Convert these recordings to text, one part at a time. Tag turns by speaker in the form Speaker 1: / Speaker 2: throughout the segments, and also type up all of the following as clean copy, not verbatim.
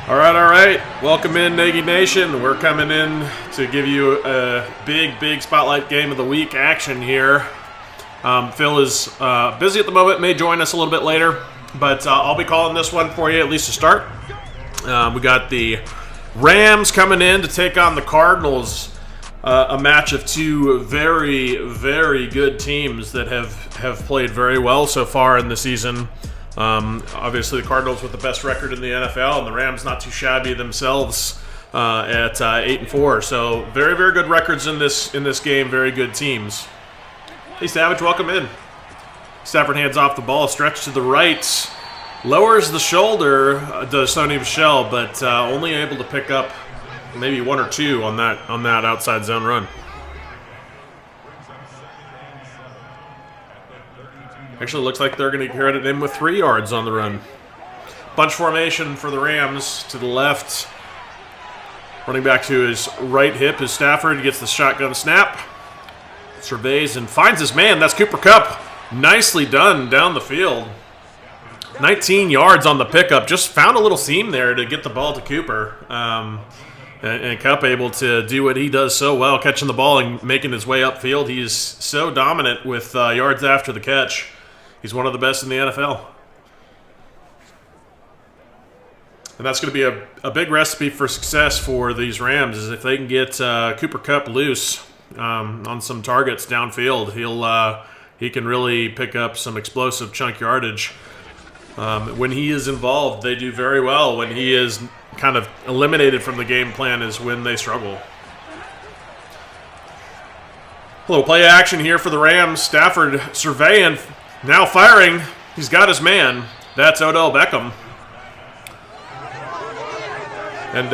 Speaker 1: All right. Welcome in, Nagy Nation. We're coming in to give you a big spotlight game of the week action here. Phil is busy at the moment, may join us a little bit later, but I'll be calling this one for you, at least to start. We got the Rams coming in to take on the Cardinals, a match of two very good teams that have played very well so far in the season. Obviously, the Cardinals with the best record in the NFL, and the Rams not too shabby themselves at 8-4. So very good records in this game. Very good teams. Hey, Savage, welcome in. Stafford hands off the ball, stretch to the right, lowers the shoulder, does Sony Michel, but only able to pick up maybe one or two on that outside zone run. Actually, looks like they're going to credit him with 3 yards on the run. Bunch formation for the Rams to the left. Running back to his right hip is Stafford. He gets the shotgun snap. Surveys and finds his man. That's Cooper Kupp. Nicely done down the field. 19 yards on the pickup. Just found a little seam there to get the ball to Cooper. And Kupp able to do what he does so well, catching the ball and making his way upfield. He is so dominant with yards after the catch. He's one of the best in the NFL. And that's going to be a big recipe for success for these Rams, is if they can get Cooper Kupp loose on some targets downfield, he can really pick up some explosive chunk yardage. When he is involved, they do very well. When he is kind of eliminated from the game plan is when they struggle. A little play action here for the Rams. Stafford surveying, now firing. He's got his man. That's Odell Beckham. And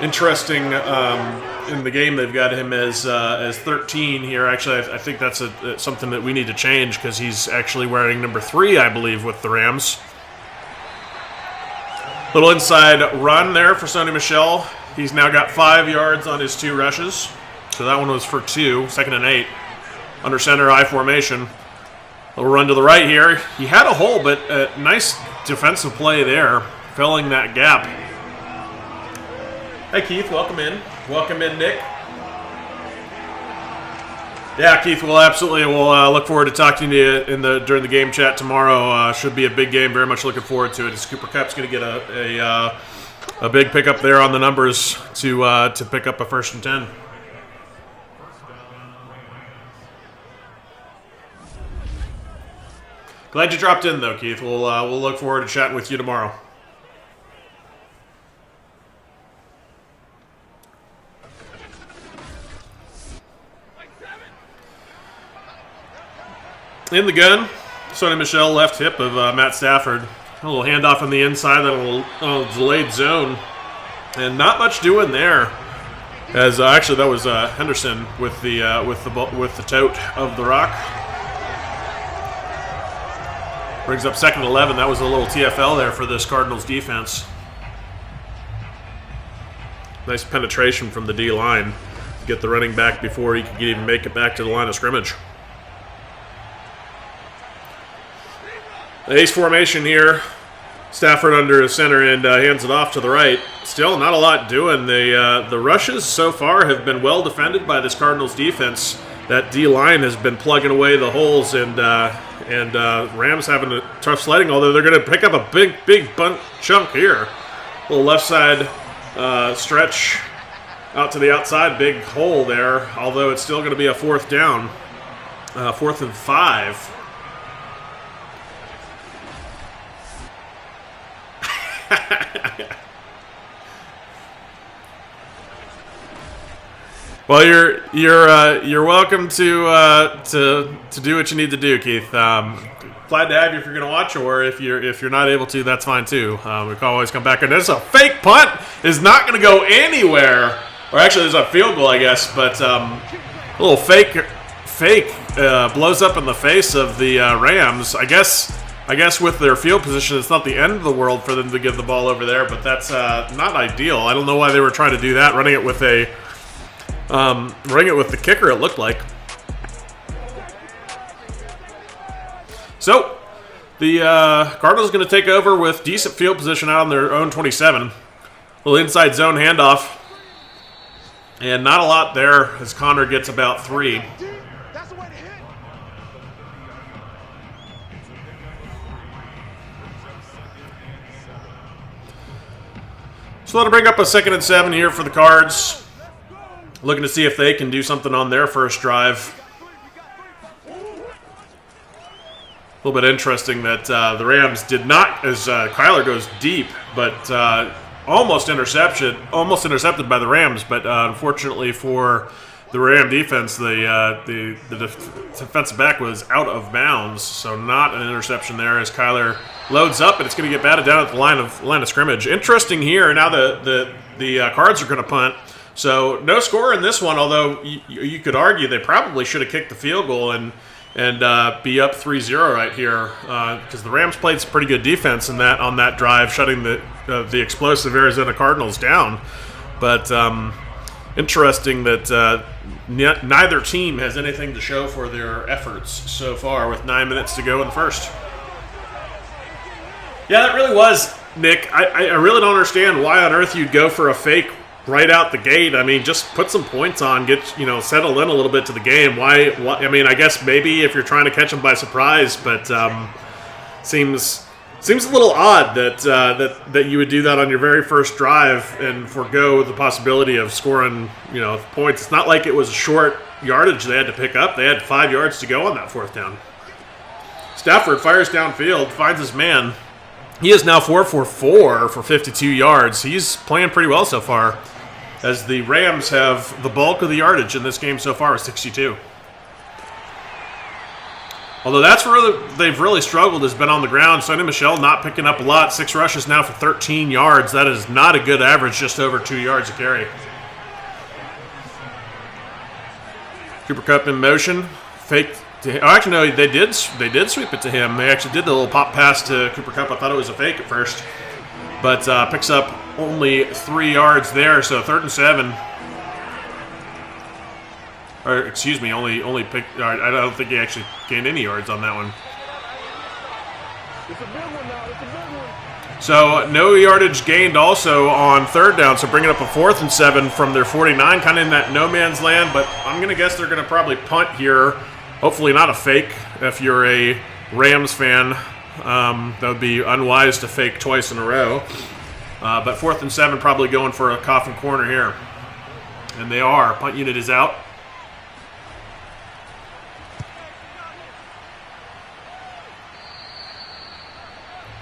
Speaker 1: interesting, in the game they've got him as 13 here. Actually, I think that's something that we need to change, because he's actually wearing number 3, I believe, with the Rams. Little inside run there for Sony Michel. He's now got 5 yards on his 2 rushes. So that one was for 2, 2nd and 8. Under center, I formation. Little run to the right here. He had a hole, but a nice defensive play there, filling that gap. Hey, Keith, welcome in. Welcome in, Nick. Yeah, Keith, we'll look forward to talking to you during the game chat tomorrow. Should be a big game. Very much looking forward to it. As Cooper Kupp's going to get a big pickup there on the numbers to pick up a 1st and 10. Glad you dropped in, though, Keith. We'll look forward to chatting with you tomorrow. In the gun, Sony Michel, left hip of Matt Stafford. A little handoff on the inside, then a little delayed zone. And not much doing there. As actually that was Henderson with the tote of the rock. Brings up 2nd and 11. That was a little TFL there for this Cardinals defense. Nice penetration from the D-line to get the running back before he could even make it back to the line of scrimmage. The ace formation here. Stafford under center and hands it off to the right. Still not a lot doing. The rushes so far have been well defended by this Cardinals defense. That D-line has been plugging away the holes, and Rams having a tough sledding, although they're going to pick up a big chunk here. Little left side stretch out to the outside, big hole there, although it's still going to be a 4th down. 4th and 5. Well, you're welcome to do what you need to do, Keith. Glad to have you if you're going to watch, or if you're not able to, that's fine too. We can always come back. And there's a fake punt, is not going to go anywhere, or actually there's a field goal, I guess, but a little fake blows up in the face of the Rams. I guess with their field position, it's not the end of the world for them to give the ball over there, but that's not ideal. I don't know why they were trying to do that, running it with the kicker, it looked like. So, The Cardinals going to take over with decent field position out on their own 27. Little inside zone handoff. And not a lot there as Connor gets about 3. So that'll bring up a 2nd and 7 here for the Cards. Looking to see if they can do something on their first drive. A little bit interesting that the Rams did not, as Kyler goes deep, but almost intercepted by the Rams. But unfortunately for the Ram defense, the defensive back was out of bounds, so not an interception there as Kyler loads up, and it's going to get batted down at the line of scrimmage. Interesting here. Now the Cards are going to punt. So no score in this one, although you could argue they probably should have kicked the field goal and be up 3-0 right here because the Rams played some pretty good defense on that drive, shutting the explosive Arizona Cardinals down. But interesting that neither team has anything to show for their efforts so far with 9 minutes to go in the first. Yeah, that really was, Nick. I really don't understand why on earth you'd go for a fake right out the gate. I mean, just put some points on, settle in a little bit to the game. Why? I mean, I guess maybe if you're trying to catch them by surprise, but seems a little odd that you would do that on your very first drive and forego the possibility of scoring, points. It's not like it was a short yardage they had to pick up. They had 5 yards to go on that 4th down. Stafford fires downfield, finds his man. He is now 4 for 4 for 52 yards. He's playing pretty well so far, as the Rams have the bulk of the yardage in this game so far, 62. Although that's where they've really struggled, has been on the ground. Sonny Michel not picking up a lot. 6 rushes now for 13 yards. That is not a good average, just over 2 yards a carry. Cooper Kupp in motion. Fake. Actually, no, they did sweep it to him. They actually did the little pop pass to Cooper Kupp. I thought it was a fake at first. But picks up only 3 yards there, so 3rd and 7. Or, excuse me, only picked. I don't think he actually gained any yards on that one.
Speaker 2: It's a big one now. It's a big one.
Speaker 1: So no yardage gained also on 3rd down, so bringing up a 4th and 7 from their 49, kind of in that no man's land. But I'm going to guess they're going to probably punt here. Hopefully not a fake. If you're a Rams fan, that would be unwise to fake twice in a row. But 4th and 7 probably going for a coffin corner here. And they are. Punt unit is out.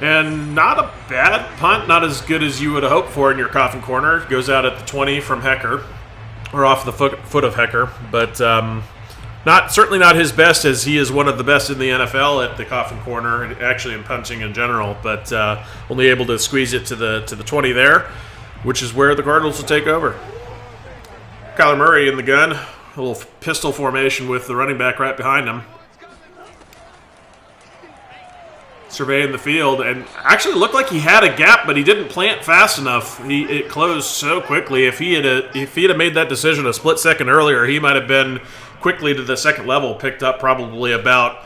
Speaker 1: And not a bad punt, not as good as you would have hoped for in your coffin corner. Goes out at the 20 from Hecker, or off the foot of Hecker. But certainly not his best, as he is one of the best in the NFL at the coffin corner, and actually in punting in general. But only able to squeeze it to the 20 there, which is where the Cardinals will take over. Kyler Murray in the gun, a little pistol formation with the running back right behind him. Surveying the field, and actually looked like he had a gap, but he didn't plant fast enough. It closed so quickly. If he had made that decision a split second earlier, he might have been quickly to the second level, picked up probably about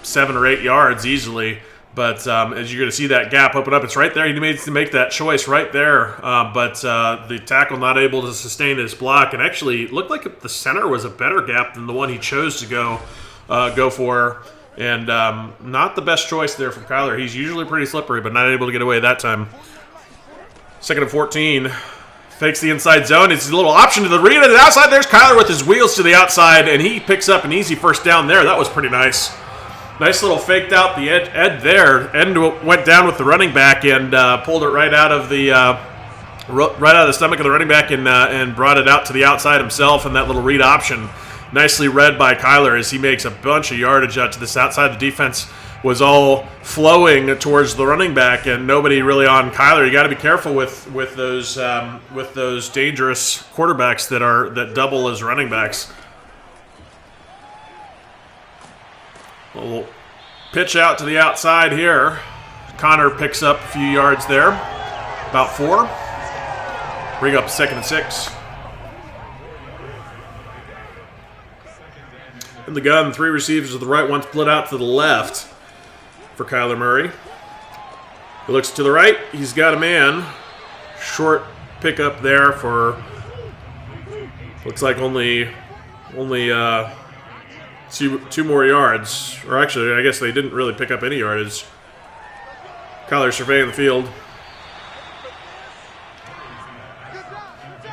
Speaker 1: 7 or 8 yards easily. But as you're going to see that gap open up, it's right there. He needs to make that choice right there. But the tackle not able to sustain his block, and actually it looked like the center was a better gap than the one he chose to go for. And not the best choice there from Kyler. He's usually pretty slippery, but not able to get away that time. 2nd and 14. Fakes the inside zone. It's a little option to the read on the outside. There's Kyler with his wheels to the outside, and he picks up an easy first down there. That was pretty nice. Nice little faked out the end there. End went down with the running back and pulled it right out of the stomach of the running back and brought it out to the outside himself, and that little read option. Nicely read by Kyler as he makes a bunch of yardage out to this outside. The defense was all flowing towards the running back, and nobody really on Kyler. You got to be careful with those dangerous quarterbacks that double as running backs. A little pitch out to the outside here. Connor picks up a few yards there, about 4. Bring up 2nd and 6. In the gun, 3 receivers to the right, 1 split out to the left. for Kyler Murray. He looks to the right. He's got a man. Short pickup there for, looks like only two more yards. Or actually, I guess they didn't really pick up any yardage. Kyler surveying the field.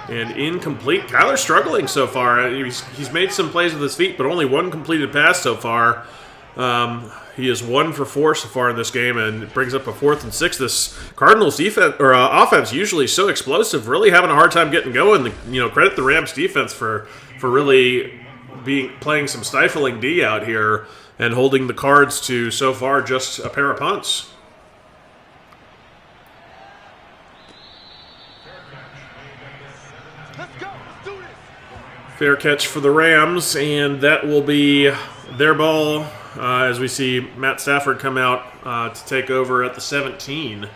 Speaker 1: And incomplete. Kyler's struggling so far. He's made some plays with his feet, but only one completed pass so far. He is 1 for 4 so far in this game, and it brings up a 4th and 6. This Cardinals defense or offense usually so explosive, really having a hard time getting going. Credit the Rams defense for really playing some stifling D out here and holding the Cards to so far just a pair of punts. Fair catch for the Rams, and that will be their ball as we see Matt Stafford come out to take over at the 17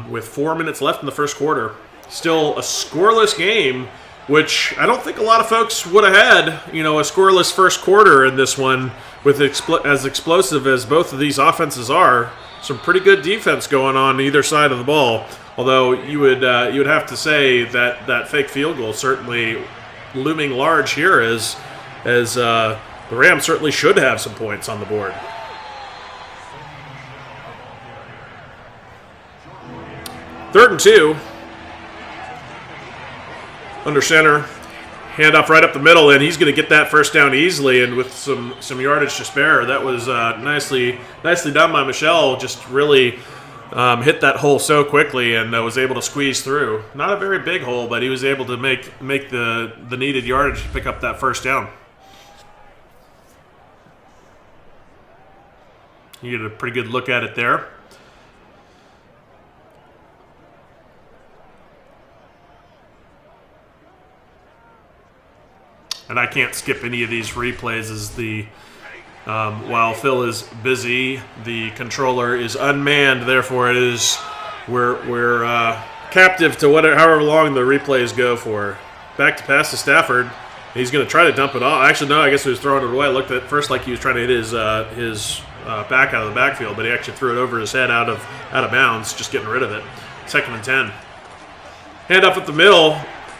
Speaker 1: with 4 minutes left in the first quarter. Still a scoreless game, which I don't think a lot of folks would have had, a scoreless first quarter in this one with as explosive as both of these offenses are. Some pretty good defense going on either side of the ball, although you would have to say that fake field goal certainly looming large here as the Rams certainly should have some points on the board. Third and 2. Under center. Handoff right up the middle, and he's going to get that first down easily and with some yardage to spare. That was nicely done by Michelle. Just really hit that hole so quickly and was able to squeeze through. Not a very big hole, but he was able to make the needed yardage to pick up that first down. You get a pretty good look at it there. And I can't skip any of these replays as while Phil is busy, the controller is unmanned. Therefore, we're captive to however long the replays go for. Back to pass to Stafford. He's going to try to dump it off. Actually, no, I guess he was throwing it away. It looked at first like he was trying to hit his back out of the backfield, but he actually threw it over his head out of bounds, just getting rid of it. 2nd and 10. Hand up at the middle.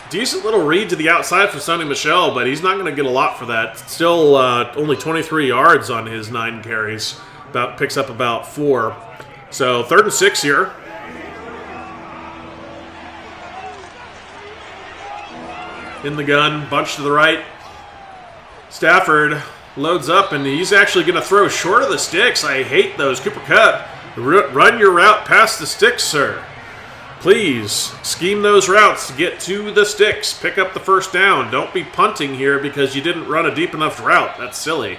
Speaker 1: Decent little read to the outside for Sonny Michel, but he's not going to get a lot for that. Still only 23 yards on his 9 carries. Picks up about 4. So 3rd and 6 here. In the gun, bunch to the right. Stafford loads up, and he's actually going to throw short of the sticks. I hate those. Cooper Kupp, run your route past the sticks, sir. Please scheme those routes to get to the sticks. Pick up the first down. Don't be punting here because you didn't run a deep enough route. That's silly.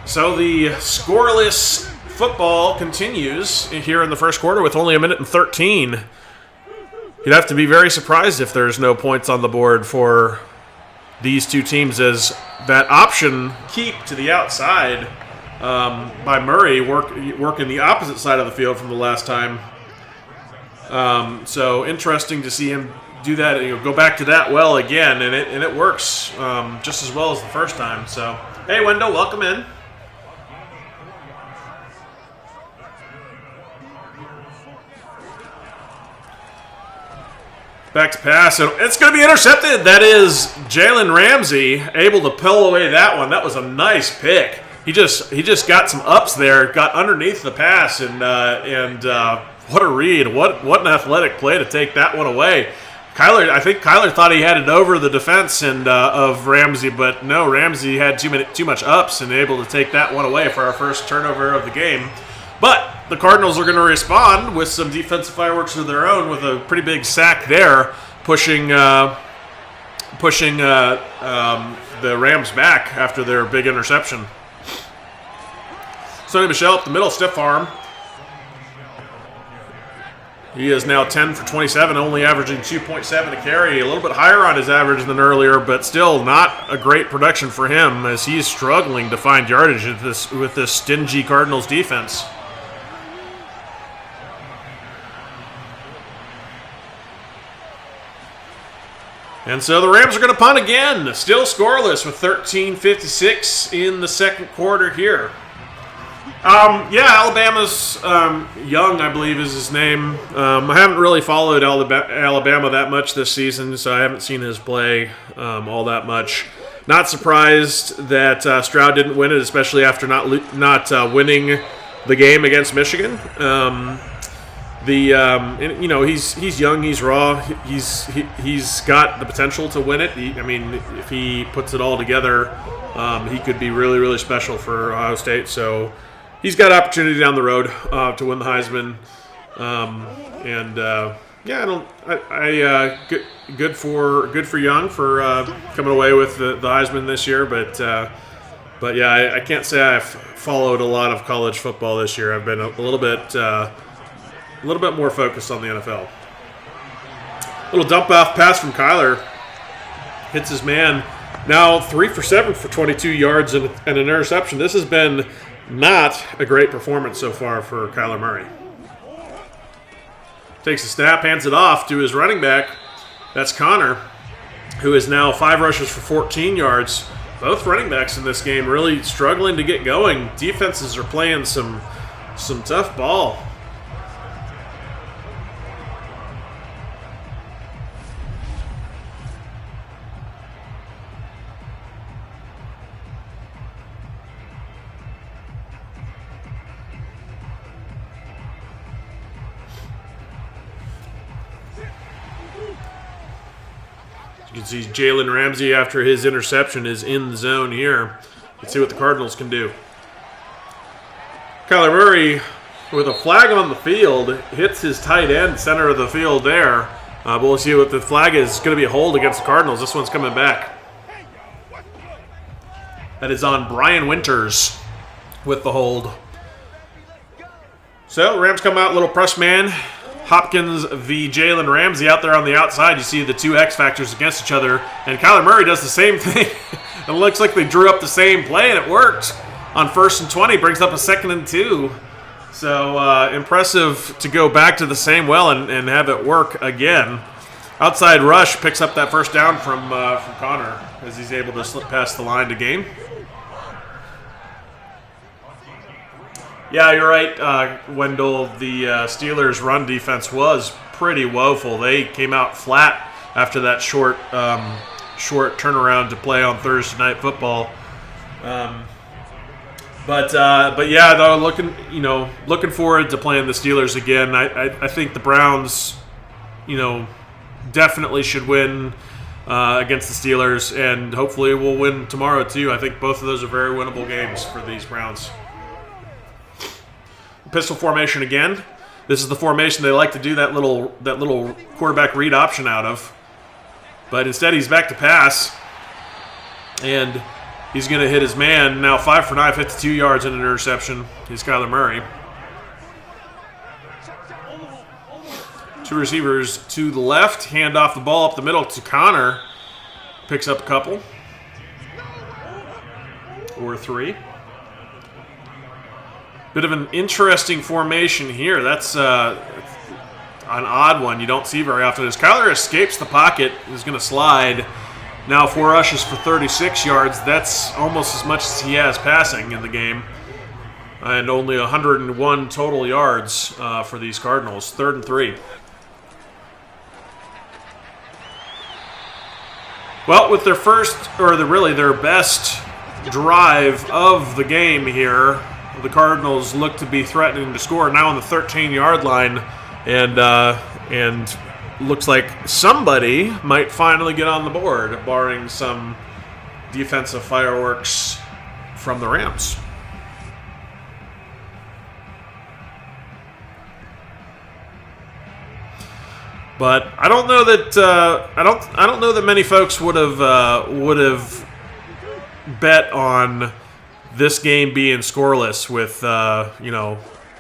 Speaker 1: So the scoreless football continues here in the first quarter with only 1 minute and 13. You'd have to be very surprised if there's no points on the board for these two teams, as that option keep to the outside by Murray working the opposite side of the field from the last time. So interesting to see him do that. Go back to that well again, and it works just as well as the first time. So hey, Wendell, welcome in. Back to pass, and it's going to be intercepted. That is Jalen Ramsey able to pull away that one. That was a nice pick. He just got some ups there, got underneath the pass, and what a read! What an athletic play to take that one away. I think Kyler thought he had it over the defense of Ramsey, but no, Ramsey had too much ups and able to take that one away for our first turnover of the game. But the Cardinals are going to respond with some defensive fireworks of their own with a pretty big sack there, pushing the Rams back after their big interception. Sonny Michel up the middle, stiff arm. He is now 10 for 27, only averaging 2.7 a carry. A little bit higher on his average than earlier, but still not a great production for him as he's struggling to find yardage with this stingy Cardinals defense. And so the Rams are going to punt again. Still scoreless with 13:56 in the second quarter here. Alabama's Young, I believe is his name. I haven't really followed Alabama that much this season, so I haven't seen his play all that much. Not surprised that Stroud didn't win it, especially after not winning the game against Michigan. He's young, he's raw, he's got the potential to win it. If he puts it all together, he could be really, really special for Ohio State. So he's got opportunity down the road to win the Heisman. Good for Young for coming away with the Heisman this year. But I can't say I've followed a lot of college football this year. I've been a little bit more focused on the NFL. Little dump off pass from Kyler. Hits his man. Now 3 for 7 for 22 yards and an interception. This has been not a great performance so far for Kyler Murray. Takes a snap, hands it off to his running back. That's Connor, who is now 5 rushes for 14 yards. Both running backs in this game really struggling to get going. Defenses are playing some tough ball. You can see Jalen Ramsey, after his interception, is in the zone here. Let's see what the Cardinals can do. Kyler Murray, with a flag on the field, hits his tight end, center of the field there. But we'll see what the flag is. It's going to be a hold against the Cardinals. This one's coming back. That is on Brian Winters with the hold. So, Rams come out, little press man. Hopkins v. Jalen Ramsey out there on the outside. You see the two X factors against each other. And Kyler Murray does the same thing. It looks like they drew up the same play, and it worked. On 1st and 20, brings up a 2nd and 2. So impressive to go back to the same well and have it work again. Outside rush picks up that first down from Connor as he's able to slip past the line to gain. Yeah, you're right, Wendell. The Steelers' run defense was pretty woeful. They came out flat after that short turnaround to play on Thursday Night Football. But yeah, though, looking forward to playing the Steelers again. I think the Browns, definitely should win against the Steelers, and hopefully we'll win tomorrow too. I think both of those are very winnable games for these Browns. Pistol formation again. This is the formation they like to do that little quarterback read option out of. But instead he's back to pass. And he's going to hit his man. Now 5 for 9, 52 yards and an interception. He's Kyler Murray. Two receivers to the left. Hand off the ball up the middle to Connor. Picks up a couple. Or 3. Bit of an interesting formation here. That's an odd one you don't see very often. As Kyler escapes the pocket, is going to slide. Now 4 rushes for 36 yards. That's almost as much as he has passing in the game. And only 101 total yards for these Cardinals. 3rd and 3. Well, with their their best drive of the game here, the Cardinals look to be threatening to score now on the 13-yard line, and looks like somebody might finally get on the board, barring some defensive fireworks from the Rams. But I don't know that I don't know that many folks would have bet on this game being scoreless with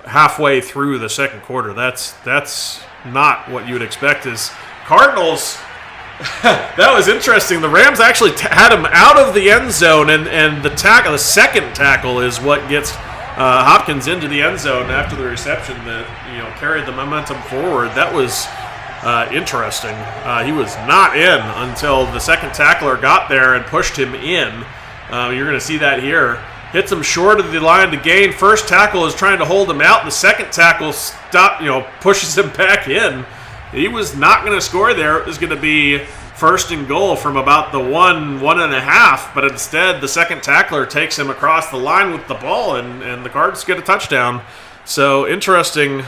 Speaker 1: halfway through the second quarter. That's not what you would expect. As Cardinals, that was interesting. The Rams actually had him out of the end zone, and the second tackle is what gets Hopkins into the end zone after the reception that carried the momentum forward. That was interesting. He was not in until the second tackler got there and pushed him in. You're going to see that here. Hits him short of the line to gain. First tackle is trying to hold him out. The second tackle pushes him back in. He was not going to score there. It was going to be first and goal from about the 1.5, but instead the second tackler takes him across the line with the ball, and the Cards get a touchdown. So interesting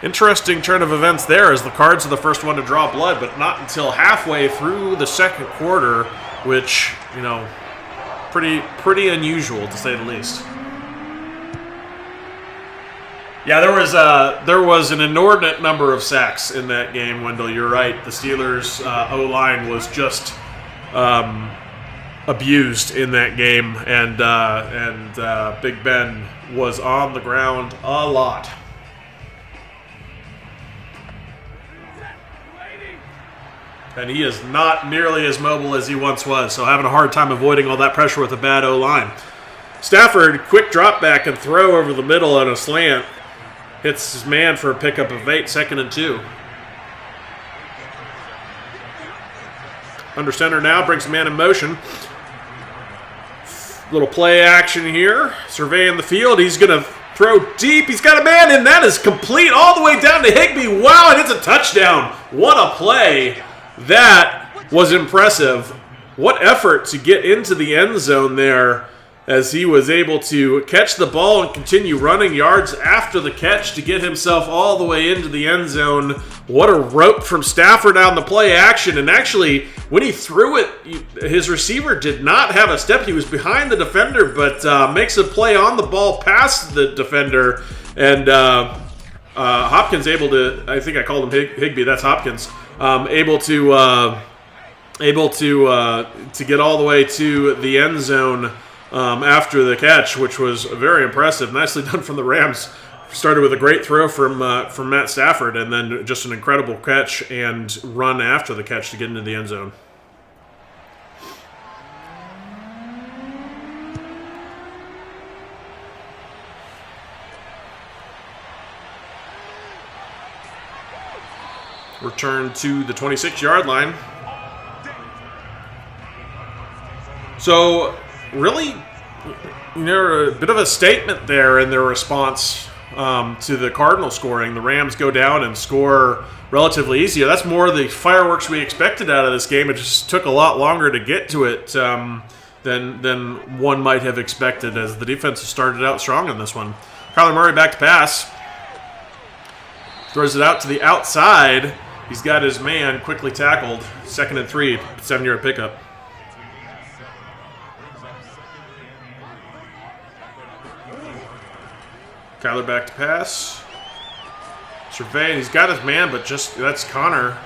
Speaker 1: turn of events there, as the Cards are the first one to draw blood, but not until halfway through the second quarter, which, pretty unusual to say the least. Yeah, there was an inordinate number of sacks in that game, Wendell. You're right. The Steelers' O-line was just abused in that game, and Big Ben was on the ground a lot. And he is not nearly as mobile as he once was, so having a hard time avoiding all that pressure with a bad O-line. Stafford, quick drop back and throw over the middle on a slant. Hits his man for a pickup of 8, 2nd and 2. Under center now, brings the man in motion. Little play action here. Surveying the field. He's going to throw deep. He's got a man in. That is complete all the way down to Higbee. Wow, and it's a touchdown. What a play. That was impressive. What effort to get into the end zone there, as he was able to catch the ball and continue running yards after the catch to get himself all the way into the end zone. What a rope from Stafford on the play action. And actually, when he threw it, his receiver did not have a step. He was behind the defender, but makes a play on the ball past the defender. And Hopkins able to, I think I called him Higbee, that's Hopkins, able to get all the way to the end zone after the catch, which was very impressive. Nicely done from the Rams. Started with a great throw from Matt Stafford, and then just an incredible catch and run after the catch to get into the end zone. Return to the 26-yard line. So, really, a bit of a statement there in their response to the Cardinals scoring. The Rams go down and score relatively easy. That's more the fireworks we expected out of this game. It just took a lot longer to get to it than one might have expected, as the defense started out strong in this one. Kyler Murray back to pass. Throws it out to the outside. He's got his man quickly tackled. 2nd and 3, 7-yard pickup. Kyler back to pass. Surveying. He's got his man, but that's Connor.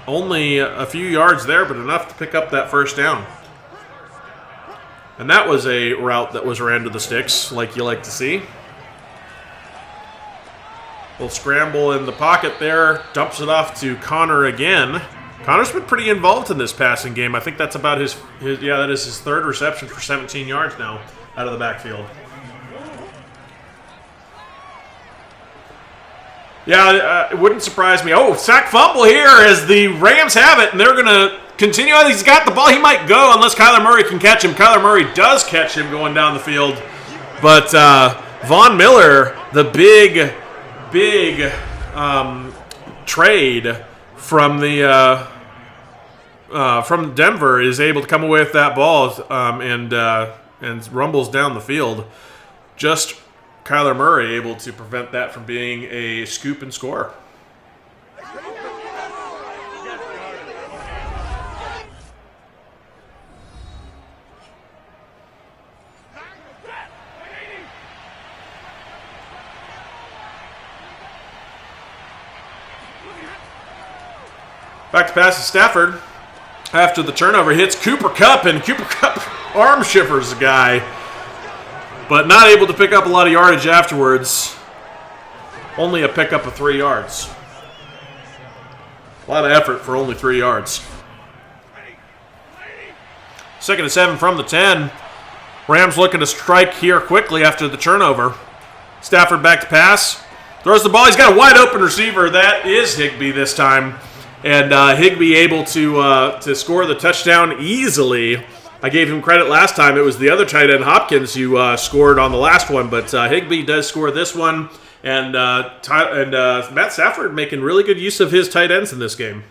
Speaker 1: Only a few yards there, but enough to pick up that first down. And that was a route that was ran to the sticks, like you like to see. Little scramble in the pocket there. Dumps it off to Connor again. Connor's been pretty involved in this passing game. I think that's about that is his 3rd reception for 17 yards now out of the backfield. Yeah, it wouldn't surprise me. Oh, sack fumble here as the Rams have it, and they're going to continue. He's got the ball. He might go unless Kyler Murray can catch him. Kyler Murray does catch him going down the field. But Von Miller, the big trade from from Denver, is able to come away with that ball and rumbles down the field. Just Kyler Murray able to prevent that from being a scoop and score. Back to pass to Stafford. After the turnover, hits Cooper Kupp, and Cooper Kupp arm shivers the guy, but not able to pick up a lot of yardage afterwards. Only a pickup of 3 yards. A lot of effort for only 3 yards. 2nd and 7 from the 10. Rams looking to strike here quickly after the turnover. Stafford back to pass. Throws the ball. He's got a wide open receiver. That is Higbee this time. And Higbee able to score the touchdown easily. I gave him credit last time. It was the other tight end, Hopkins, who scored on the last one. But Higbee does score this one. And Matt Stafford making really good use of his tight ends in this game.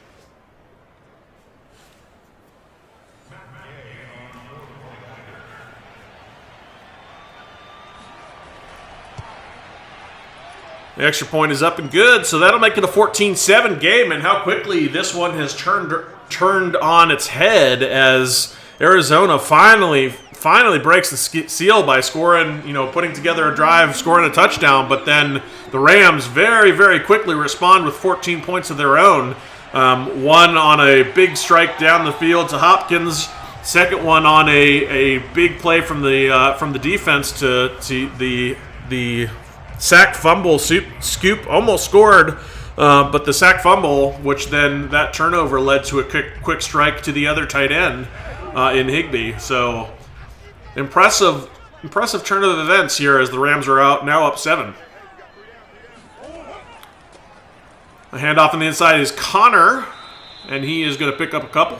Speaker 1: The extra point is up and good, so that'll make it a 14-7 game. And how quickly this one has turned on its head as Arizona finally breaks the seal by scoring, putting together a drive, scoring a touchdown. But then the Rams very, very quickly respond with 14 points of their own. One on a big strike down the field to Hopkins. Second one on a big play from the defense to the sack fumble scoop, almost scored, but the sack fumble, which then that turnover led to a quick strike to the other tight end in Higbee. So impressive turn of events here as the Rams are now up 7. A handoff on the inside is Connor, and he is going to pick up a couple.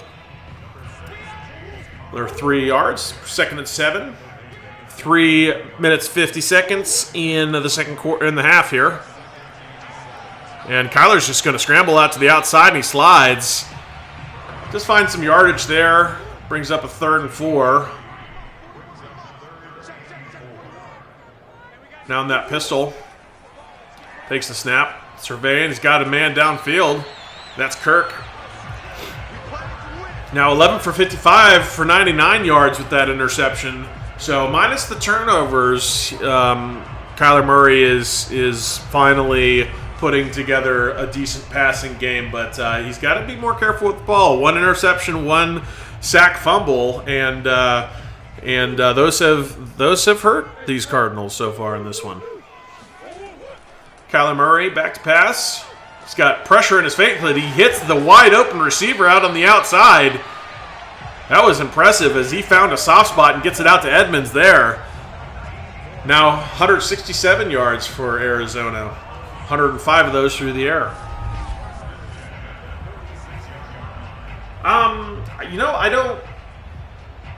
Speaker 1: They're 3 yards, 2nd and 7. 3 minutes 50 seconds in the second quarter, in the half here. And Kyler's just going to scramble out to the outside, and he slides. Just finds some yardage there. Brings up a 3rd and 4. Down that pistol. Takes the snap. Surveying. He's got a man downfield. That's Kirk. Now 11 for 55 for 99 yards with that interception. So minus the turnovers, Kyler Murray is finally putting together a decent passing game, but he's got to be more careful with the ball. 1 interception, 1 sack fumble, and those have hurt these Cardinals so far in this one. Kyler Murray back to pass. He's got pressure in his face, but he hits the wide open receiver out on the outside. That was impressive as he found a soft spot and gets it out to Edmonds there. Now 167 yards for Arizona. 105 of those through the air. I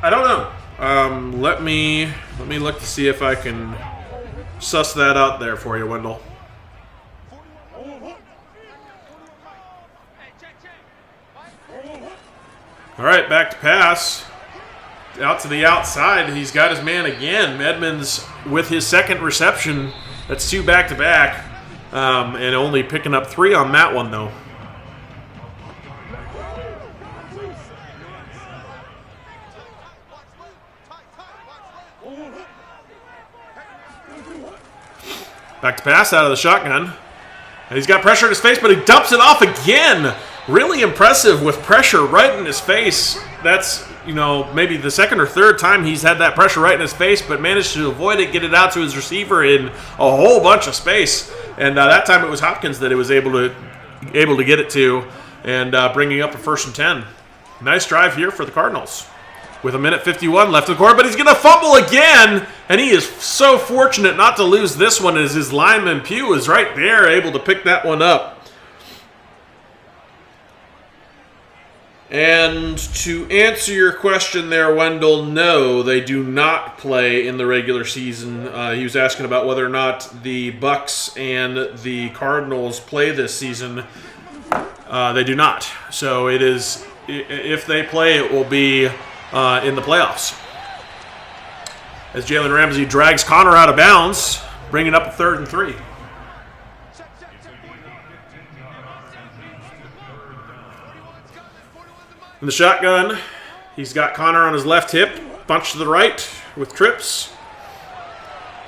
Speaker 1: don't know. Let me look to see if I can suss that out there for you, Wendell. All right, back to pass. Out to the outside. He's got his man again. Edmonds with his second reception. That's 2 back-to-back. And only picking up 3 on that one, though. Back to pass out of the shotgun. And he's got pressure in his face, but he dumps it off again. Really impressive with pressure right in his face. That's, maybe the second or third time he's had that pressure right in his face, but managed to avoid it, get it out to his receiver in a whole bunch of space. And that time it was Hopkins that it was able to get it to, and bringing up a 1st and 10. Nice drive here for the Cardinals. With 1:51 left in the quarter, but he's going to fumble again, and he is so fortunate not to lose this one as his lineman Pugh is right there able to pick that one up. And to answer your question there, Wendell, no, they do not play in the regular season. He was asking about whether or not the Bucks and the Cardinals play this season. They do not. So it is, if they play, it will be in the playoffs. As Jalen Ramsey drags Connor out of bounds, bringing up a 3rd and 3. In the shotgun, he's got Connor on his left hip, bunch to the right with trips.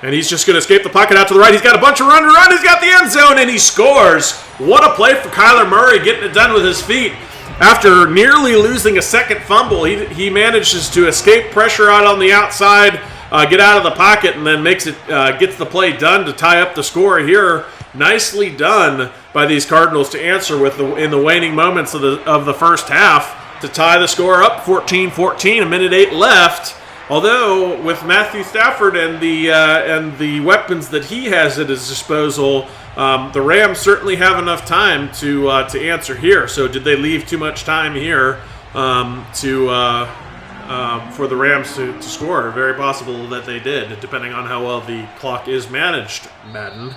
Speaker 1: And he's just going to escape the pocket out to the right. He's got a bunch of run. He's got the end zone, and he scores. What a play for Kyler Murray, getting it done with his feet. After nearly losing a second fumble, he manages to escape pressure out on the outside, get out of the pocket, and then gets the play done to tie up the score here. Nicely done by these Cardinals to answer in the waning moments of the first half to tie the score up 14-14, 1:08 left. Although with Matthew Stafford and the weapons that he has at his disposal, the Rams certainly have enough time to answer here. So did they leave too much time here for the Rams to score? Very possible that they did, depending on how well the clock is managed, Madden.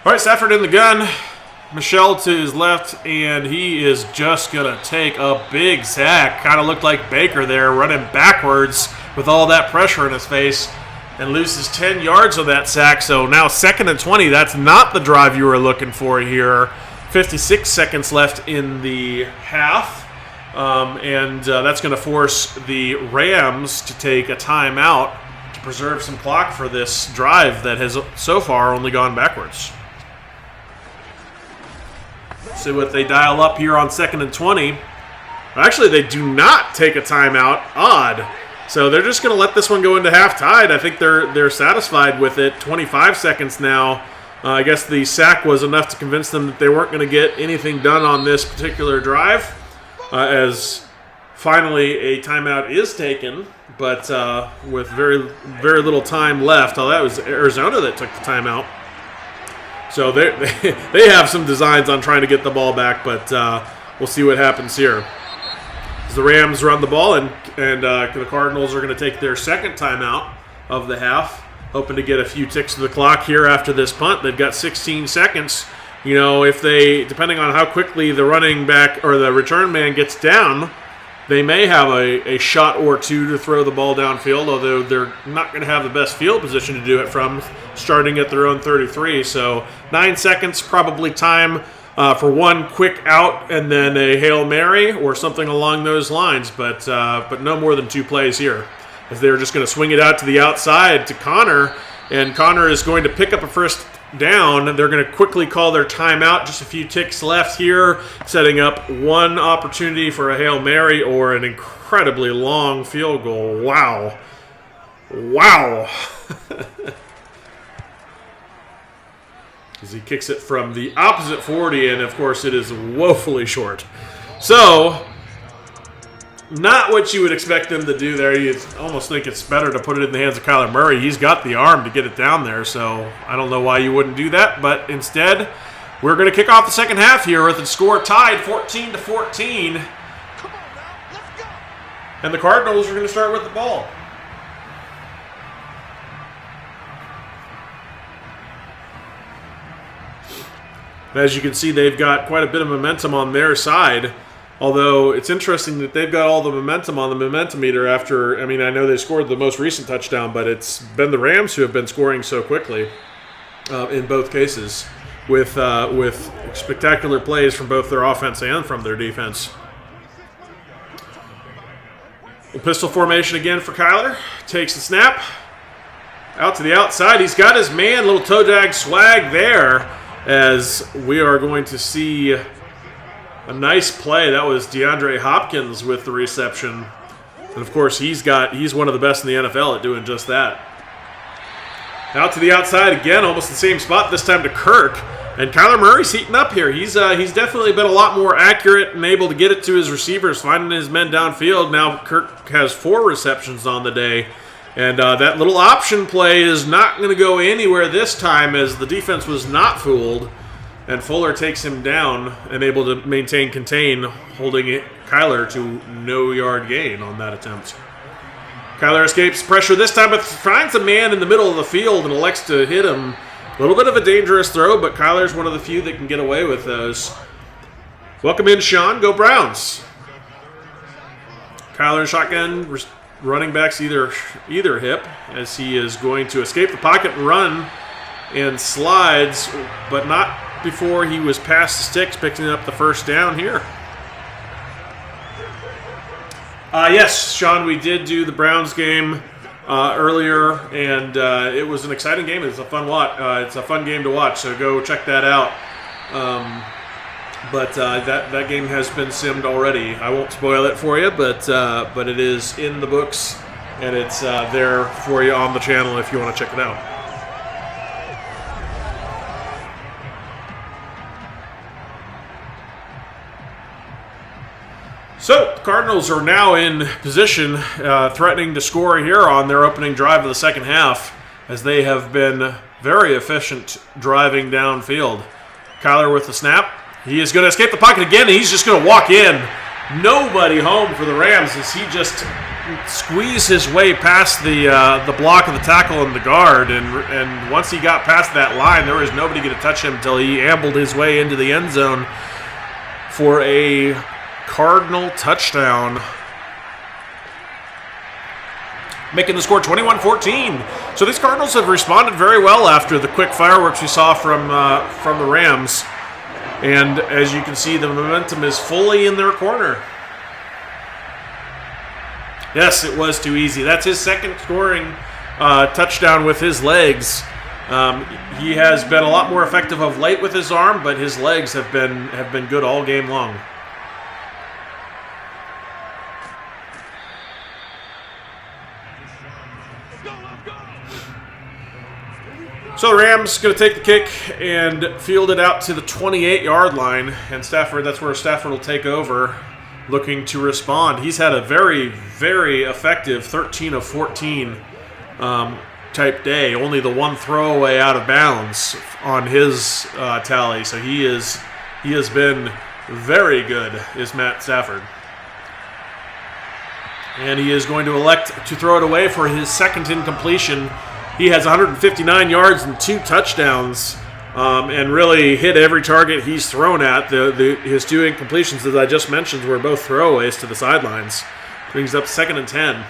Speaker 1: All right, Stafford in the gun. Michelle to his left, and he is just going to take a big sack. Kind of looked like Baker there, running backwards with all that pressure in his face, and loses 10 yards on that sack. So now 2nd and 20. That's not the drive you were looking for here. 56 seconds left in the half, and that's going to force the Rams to take a timeout to preserve some clock for this drive that has so far only gone backwards. See what they dial up here on 2nd and 20. Actually, they do not take a timeout. Odd. So they're just going to let this one go into half tied. I think they're satisfied with it. 25 seconds now. I guess the sack was enough to convince them that they weren't going to get anything done on this particular drive. As finally a timeout is taken, but with very, very little time left. Oh, that was Arizona that took the timeout. So they have some designs on trying to get the ball back, but we'll see what happens here. As the Rams run the ball, and the Cardinals are going to take their second timeout of the half, hoping to get a few ticks to the clock here after this punt. They've got 16 seconds. You know, if they, depending on how quickly the running back or the return man gets down, they may have a shot or two to throw the ball downfield, although they're not going to have the best field position to do it from, starting at their own 33. So 9 seconds, probably time for one quick out and then a Hail Mary or something along those lines, but no more than 2 plays here, as they're just going to swing it out to the outside to Connor, and Connor is going to pick up a first down. They're going to quickly call their timeout. Just a few ticks left here, setting up one opportunity for a Hail Mary or an incredibly long field goal. Wow. As he kicks it from the opposite 40, and of course it is woefully short. So, not what you would expect them to do there. You almost think it's better to put it in the hands of Kyler Murray. He's got the arm to get it down there, so I don't know why you wouldn't do that. But instead, we're going to kick off the second half here with the score tied 14-14. And the Cardinals are going to start with the ball. As you can see, they've got quite a bit of momentum on their side. Although it's interesting that they've got all the momentum on the momentum meter after, I mean, I know they scored the most recent touchdown, but it's been the Rams who have been scoring so quickly in both cases with spectacular plays from both their offense and from their defense. Pistol formation again for Kyler. Takes the snap. Out to the outside. He's got his man, little toe drag swag there, as we are going to see a nice play. That was DeAndre Hopkins with the reception. And of course, he's one of the best in the NFL at doing just that. Out to the outside again, almost the same spot, this time to Kirk. And Kyler Murray's heating up here. He's definitely been a lot more accurate and able to get it to his receivers, finding his men downfield. Now Kirk has 4 receptions on the day. And that little option play is not going to go anywhere this time, as the defense was not fooled. And Fuller takes him down and able to contain, holding Kyler to no yard gain on that attempt. Kyler escapes pressure this time, but finds a man in the middle of the field and elects to hit him. A little bit of a dangerous throw, but Kyler's one of the few that can get away with those. Welcome in, Sean. Go Browns. Kyler shotgun, running backs either hip, as he is going to escape the pocket and run, and slides, but not before he was past the sticks, picking up the first down here. Yes, Sean, we did do the Browns game earlier, and it was an exciting game. It's a fun watch. It's a fun game to watch, so go check that out. But that game has been simmed already. I won't spoil it for you, but it is in the books, and it's there for you on the channel if you want to check it out. So, the Cardinals are now in position, threatening to score here on their opening drive of the second half, as they have been very efficient driving downfield. Kyler with the snap. He is going to escape the pocket again, and he's just going to walk in. Nobody home for the Rams as he just squeezed his way past the block of the tackle and the guard. And once he got past that line, there was nobody going to touch him until he ambled his way into the end zone for a Cardinal touchdown, making the score 21-14. So these Cardinals have responded very well after the quick fireworks we saw from the Rams. And as you can see, the momentum is fully in their corner. Yes, it was too easy. That's his second scoring touchdown with his legs. He has been a lot more effective of late with his arm, but his legs have been good all game long. So the Rams going to take the kick and field it out to the 28-yard line, and that's where Stafford will take over, looking to respond. He's had a very, very effective 13 of 14 type day. Only the one throwaway out of bounds on his tally, so he has been very good, is Matt Stafford. And he is going to elect to throw it away for his second incompletion. He has 159 yards and 2 touchdowns, and really hit every target he's thrown at. His 2 incompletions, as I just mentioned, were both throwaways to the sidelines. Brings up 2nd and 10.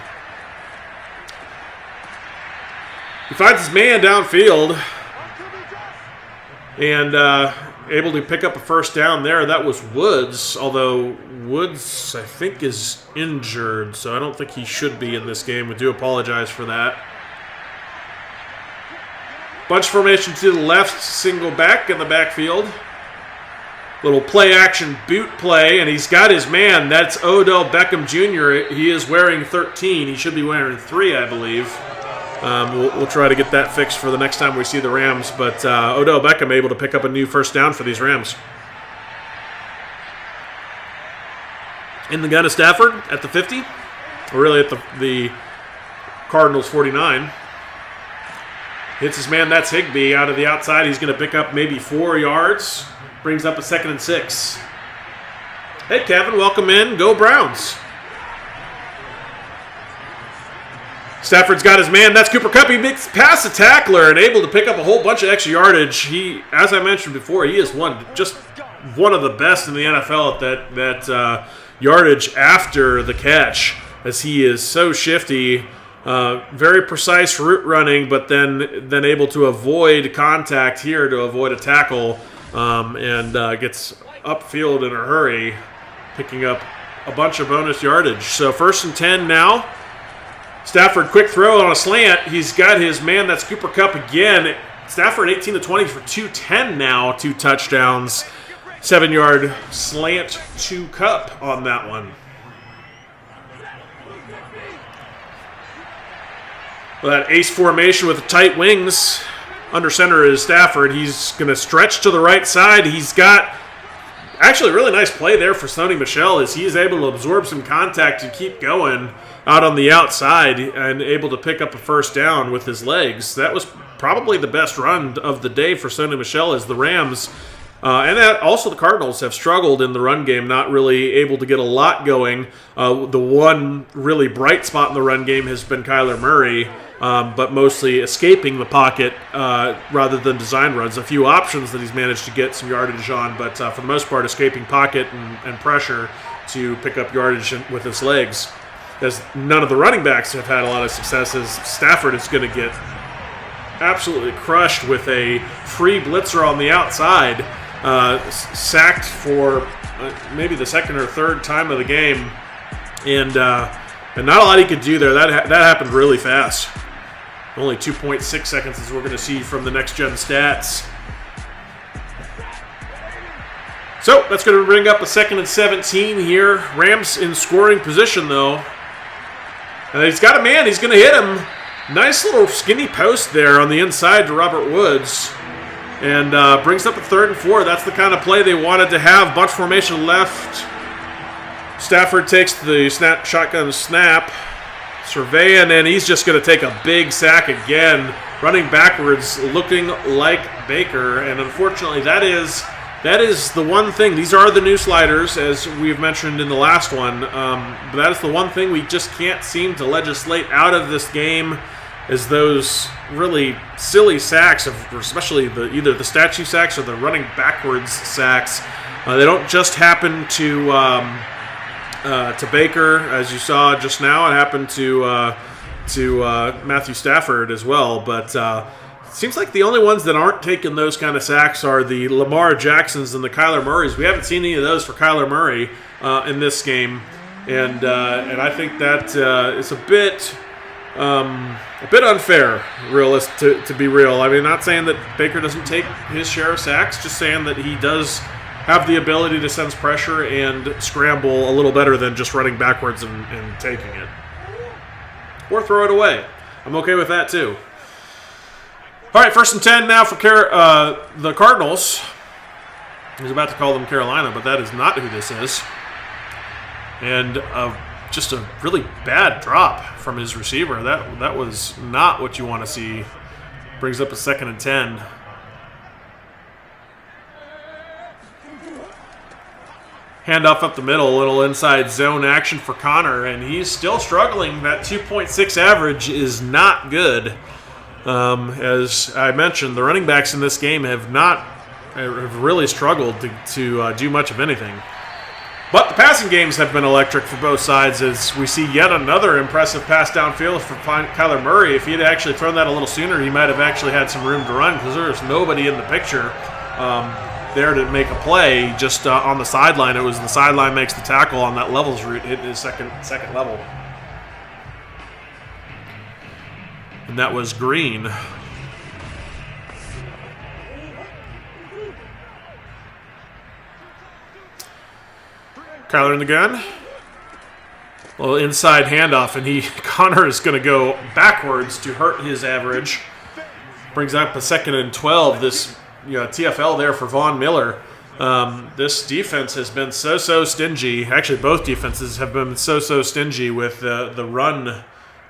Speaker 1: He finds his man downfield and able to pick up a first down there. That was Woods, although Woods, I think, is injured, so I don't think he should be in this game. We do apologize for that. Bunch formation to the left, single back in the backfield. Little play-action boot play, and he's got his man. That's Odell Beckham Jr. He is wearing 13. He should be wearing 3, I believe. We'll try to get that fixed for the next time we see the Rams. But Odell Beckham able to pick up a new first down for these Rams. In the gun of Stafford at the 50. Or really at the Cardinals 49. Hits his man, that's Higbee, out of the outside. He's going to pick up maybe 4 yards. Brings up a 2nd and 6. Hey, Kevin, welcome in. Go Browns. Stafford's got his man. That's Cooper Kupp. He makes past the tackler and able to pick up a whole bunch of extra yardage. He, as I mentioned before, he is just one of the best in the NFL at that yardage after the catch, as he is so shifty. Very precise route running, but then able to avoid contact here to avoid a tackle, and gets upfield in a hurry, picking up a bunch of bonus yardage. So 1st and 10 now. Stafford, quick throw on a slant. He's got his man, that's Cooper Kupp again. Stafford 18 to 20 for 210 now, 2 touchdowns. 7-yard slant to Kupp on that one. Well, that ace formation with the tight wings. Under center is Stafford. He's going to stretch to the right side. He's got actually a really nice play there for Sony Michel, as he is able to absorb some contact and keep going out on the outside and able to pick up a first down with his legs. That was probably the best run of the day for Sony Michel, as the Rams and that also the Cardinals have struggled in the run game, not really able to get a lot going. The one really bright spot in the run game has been Kyler Murray, but mostly escaping the pocket rather than design runs. A few options that he's managed to get some yardage on, but for the most part, escaping pocket and pressure to pick up yardage with his legs. As none of the running backs have had a lot of successes, Stafford is going to get absolutely crushed with a free blitzer on the outside. Sacked for maybe the 2nd or 3rd time of the game, and not a lot he could do there. That happened really fast. Only 2.6 seconds as we're going to see from the next gen stats. So So that's going to bring up a 2nd and 17 here. Rams in scoring position, though. And he's got a man. He's going to hit him. Nice little skinny post there on the inside to Robert Woods. And brings up a 3rd and 4. That's the kind of play they wanted to have. Bunch formation left. Stafford takes the shotgun snap. Surveying, and he's just going to take a big sack again. Running backwards, looking like Baker. And unfortunately, that is the one thing. These are the new sliders, as we've mentioned in the last one. But that is the one thing we just can't seem to legislate out of this game, is those really silly sacks, especially either the statue sacks or the running backwards sacks. They don't just happen to Baker, as you saw just now. It happened to Matthew Stafford as well. But it seems like the only ones that aren't taking those kind of sacks are the Lamar Jacksons and the Kyler Murrays. We haven't seen any of those for Kyler Murray in this game, and I think that it's a bit unfair, to be real. I mean, not saying that Baker doesn't take his share of sacks, just saying that he does have the ability to sense pressure and scramble a little better than just running backwards and taking it. Or throw it away. I'm okay with that too. All right, 1st and 10 now for the Cardinals. I was about to call them Carolina, but that is not who this is. And just a really bad drop from his receiver. That was not what you want to see. Brings up a 2nd and 10. Handoff up the middle, a little inside zone action for Connor, and he's still struggling. That 2.6 average is not good. As I mentioned, the running backs in this game have really struggled to do much of anything. But the passing games have been electric for both sides, as we see yet another impressive pass downfield for Kyler Murray. If he had actually thrown that a little sooner, he might have actually had some room to run, because there's nobody in the picture there to make a play. Just on the sideline, it was the sideline makes the tackle on that levels route, hit his second level. And that was Green. Kyler in the gun. A little inside handoff, and Connor is going to go backwards to hurt his average. Brings up a 2nd and 12. This TFL there for Von Miller. This defense has been so stingy. Actually, both defenses have been so stingy with the run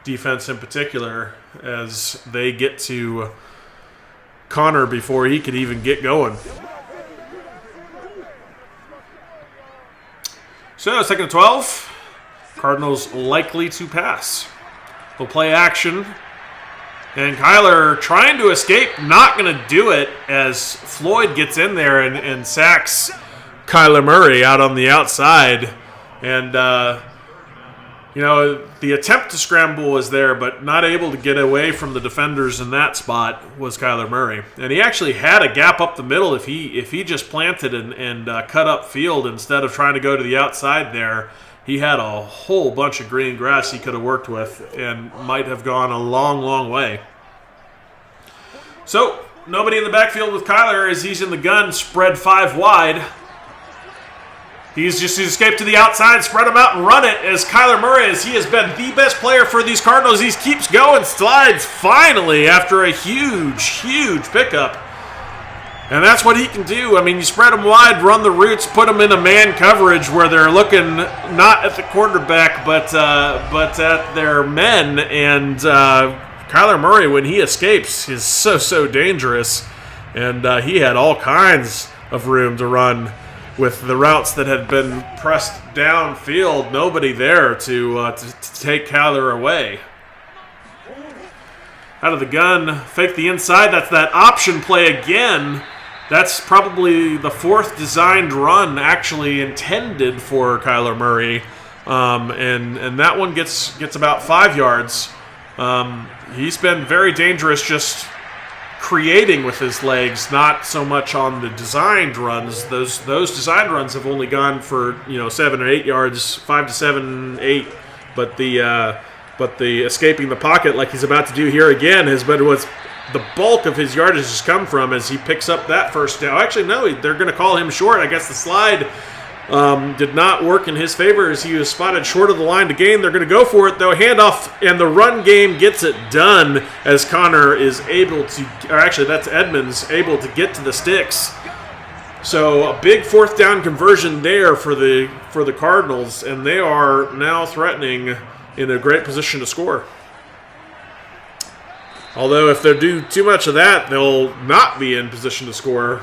Speaker 1: defense in particular, as they get to Connor before he could even get going. So, 2nd and 12. Cardinals likely to pass. They'll play action. And Kyler trying to escape, not going to do it, as Floyd gets in there and sacks Kyler Murray out on the outside. And, the attempt to scramble was there, but not able to get away from the defenders in that spot was Kyler Murray. And he actually had a gap up the middle if he just planted and cut up field instead of trying to go to the outside there. He had a whole bunch of green grass he could have worked with and might have gone a long way. So, nobody in the backfield with Kyler as he's in the gun, spread 5 wide. He's just escaped to the outside, spread him out and run it, as Kyler Murray, as he has been the best player for these Cardinals. He keeps going, slides finally after a huge pickup. And that's what he can do. I mean, you spread them wide, run the routes, put them in a man coverage where they're looking not at the quarterback, but at their men. And Kyler Murray, when he escapes, is so dangerous. And he had all kinds of room to run with the routes that had been pressed downfield. Nobody there to take Kyler away. Out of the gun, fake the inside. That's that option play again. That's probably the 4th designed run actually intended for Kyler Murray. And that one gets about 5 yards. He's been very dangerous just creating with his legs, not so much on the designed runs. Those designed runs have only gone for 7 or 8 yards, 5 to 7, 8. But the escaping the pocket like he's about to do here again has been what's the bulk of his yardage has come from as he picks up that first down. Actually, no, they're going to call him short. I guess the slide did not work in his favor as he was spotted short of the line to gain. They're going to go for it, though. Handoff, and the run game gets it done as Connor is able to, or actually that's Edmonds, able to get to the sticks. So a big fourth down conversion there for the Cardinals, and they are now threatening in a great position to score. Although if they do too much of that, they'll not be in position to score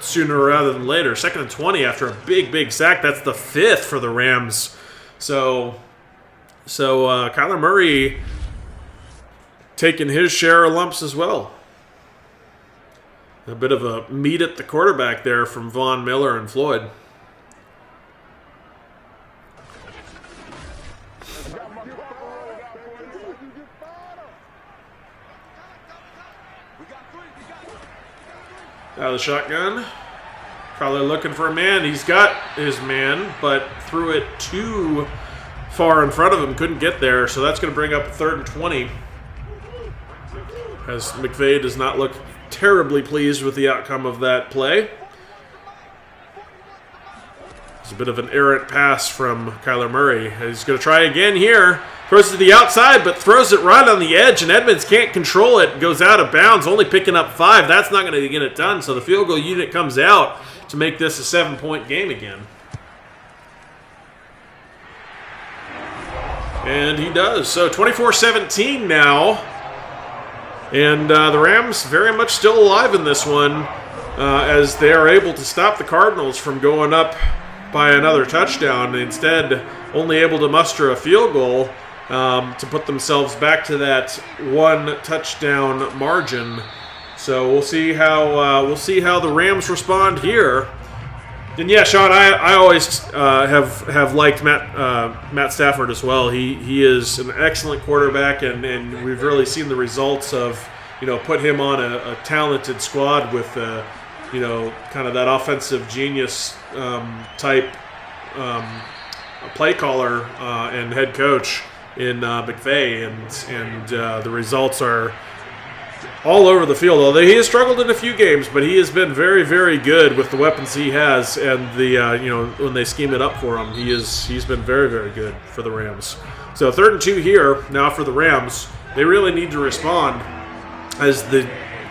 Speaker 1: sooner rather than later. 2nd and 20 after a big sack. That's the 5th for the Rams. So Kyler Murray taking his share of lumps as well. A bit of a meet at the quarterback there from Von Miller and Floyd. Out of the shotgun. Kyler looking for a man. He's got his man, but threw it too far in front of him. Couldn't get there, so that's going to bring up 3rd and 20. As McVay does not look terribly pleased with the outcome of that play. It's a bit of an errant pass from Kyler Murray. He's going to try again here. Throws it to the outside, but throws it right on the edge, and Edmonds can't control it. Goes out of bounds, only picking up 5. That's not going to get it done, so the field goal unit comes out to make this a 7-point game again. And he does. So 24-17 now. And the Rams very much still alive in this one as they are able to stop the Cardinals from going up by another touchdown. Instead, only able to muster a field goal to put themselves back to that 1 touchdown margin. So we'll see how the Rams respond here. And yeah, Sean, I always have liked Matt Stafford as well. He is an excellent quarterback, and we've really seen the results of put him on a talented squad with kind of that offensive genius type play caller and head coach in McVay, and the results are all over the field. Although he has struggled in a few games, but he has been very, very good with the weapons he has, and the when they scheme it up for him, he's been very, very good for the Rams. So 3rd and 2 here now for the Rams. They really need to respond as the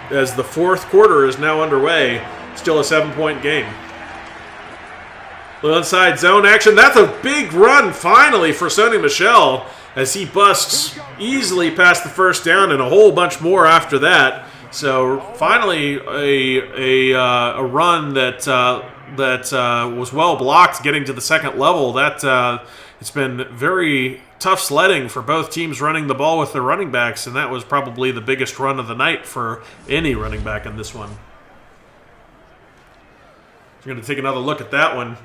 Speaker 1: 4th quarter is now underway. Still a 7-point game. Little inside zone action. That's a big run finally for Sonny Michel as he busts easily past the first down and a whole bunch more after that. So finally a run that was well blocked getting to the second level. That it's been very tough sledding for both teams running the ball with their running backs, and that was probably the biggest run of the night for any running back in this one. We're going to take another look at that one.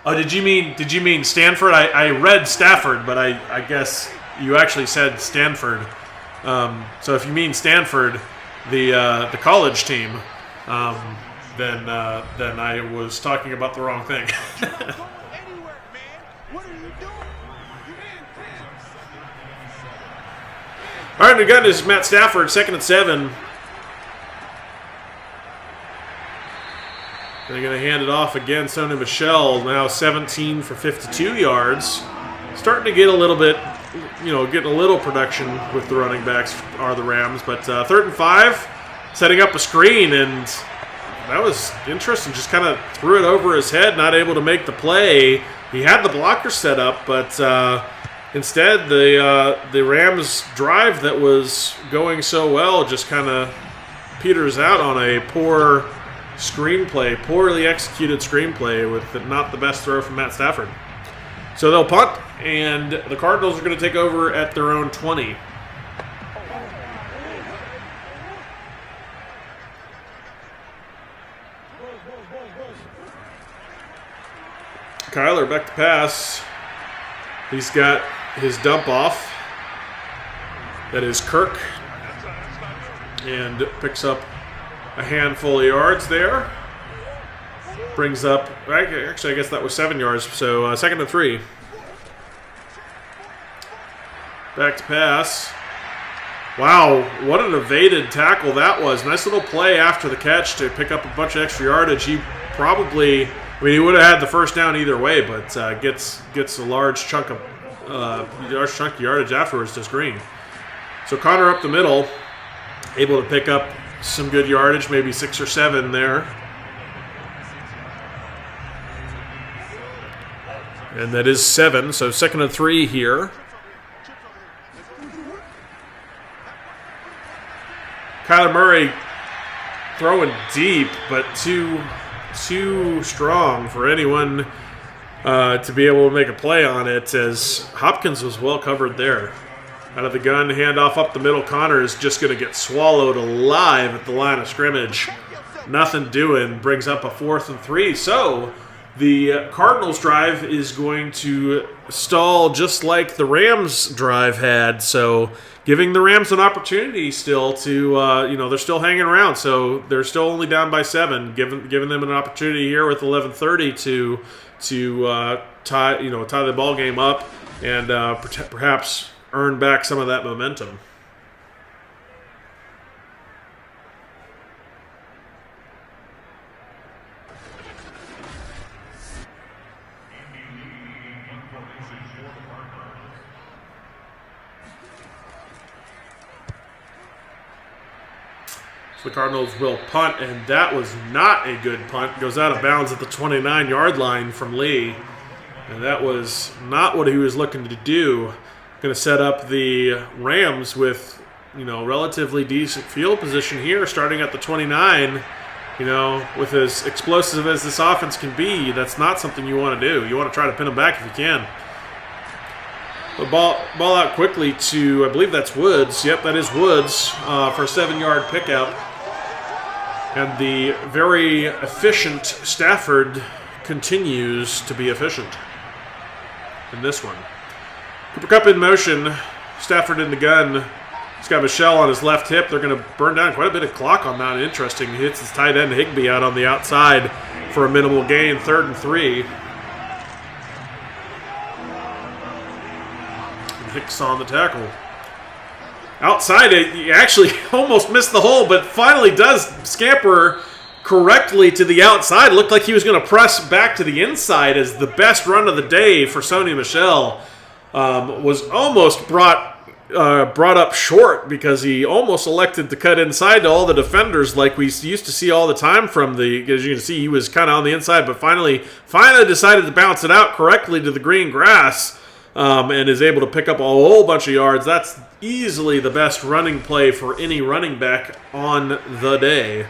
Speaker 1: Oh, did you mean Stanford? I read Stafford, but I guess you actually said Stanford. So if you mean Stanford, the college team, then I was talking about the wrong thing. All right, again is Matt Stafford, 2nd and 7. They're going to hand it off again. Sonny Michel now 17 for 52 yards. Starting to get a little bit, getting a little production with the running backs are the Rams. But 3rd and 5, setting up a screen, and that was interesting. Just kind of threw it over his head, not able to make the play. He had the blocker set up, but instead the Rams drive that was going so well just kind of peters out on a poorly executed screenplay with not the best throw from Matt Stafford. So they'll punt, and the Cardinals are going to take over at their own 20. Kyler back to pass. He's got his dump off. That is Kirk. And picks up a handful of yards there. Brings up, actually, I guess that was 7 yards. So 2nd and 3. Back to pass. Wow, what an evaded tackle that was. Nice little play after the catch to pick up a bunch of extra yardage. He probably, I mean, he would have had the first down either way, but gets a large chunk of yardage afterwards to Green. So Connor up the middle, able to pick up some good yardage, maybe 6 or 7 there. And that is 7, so 2nd and 3 here. Kyler Murray throwing deep, but too strong for anyone to be able to make a play on it, as Hopkins was well covered there. Out of the gun, handoff up the middle. Connor is just going to get swallowed alive at the line of scrimmage. Nothing doing. Brings up a 4th and 3. So the Cardinals drive is going to stall just like the Rams drive had. So giving the Rams an opportunity still to, they're still hanging around. So they're still only down by 7. Giving them an opportunity here with 11:30 to tie the ball game up and perhaps earn back some of that momentum. The Cardinals will punt, and that was not a good punt. Goes out of bounds at the 29-yard line from Lee, and that was not what he was looking to do. Going to set up the Rams with, relatively decent field position here, starting at the 29. With as explosive as this offense can be, that's not something you want to do. You want to try to pin them back if you can. The ball out quickly to, I believe that's Woods. Yep, that is Woods for a 7-yard pickup. And the very efficient Stafford continues to be efficient in this one. Cooper Kupp in motion. Stafford in the gun. He's got Michelle on his left hip. They're going to burn down quite a bit of clock on that. Interesting. He hits his tight end Higbee out on the outside for a minimal gain. 3rd and 3. Hicks on the tackle. Outside it, he actually almost missed the hole, but finally does scamper correctly to the outside. Looked like he was going to press back to the inside, as the best run of the day for Sony Michel was almost brought up short, because he almost elected to cut inside to all the defenders like we used to see all the time from the, as you can see, he was kind of on the inside, but finally decided to bounce it out correctly to the green grass. And is able to pick up a whole bunch of yards. That's easily the best running play for any running back on the day.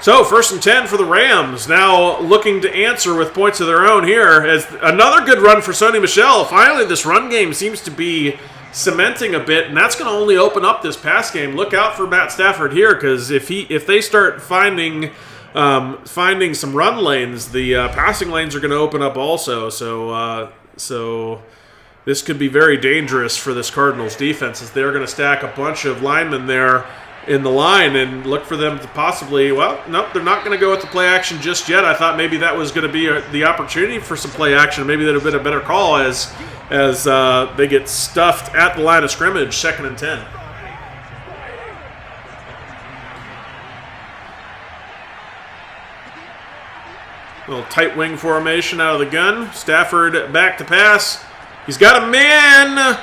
Speaker 1: So 1st and 10 for the Rams. Now looking to answer with points of their own here. As another good run for Sony Michel. Finally, this run game seems to be cementing a bit, and that's going to only open up this pass game. Look out for Matt Stafford here, because if they start finding some run lanes, the passing lanes are going to open up also. So this could be very dangerous for this Cardinals defense, as they're going to stack a bunch of linemen there in the line and look for them to possibly, nope, they're not going to go with the play action just yet. I thought maybe that was going to be the opportunity for some play action. Maybe that would have been a better call as they get stuffed at the line of scrimmage, 2nd and 10. Little tight wing formation out of the gun. Stafford back to pass. He's got a man.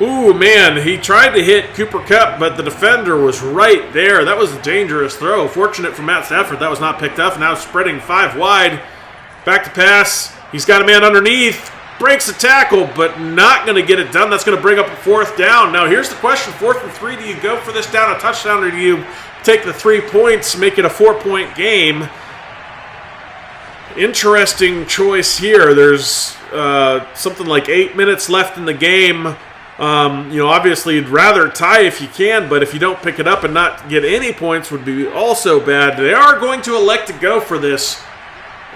Speaker 1: Ooh, man, he tried to hit Cooper Kupp, but the defender was right there. That was a dangerous throw. Fortunate for Matt Stafford, that was not picked up. Now spreading 5 wide. Back to pass. He's got a man underneath. Breaks the tackle, but not going to get it done. That's going to bring up a 4th down. Now here's the question. 4th and 3, do you go for this down a touchdown, or do you take the 3 points, make it a 4-point game? Interesting choice here. There's something like 8 minutes left in the game. Obviously you'd rather tie if you can, but if you don't pick it up and not get any points would be also bad. They are going to elect to go for this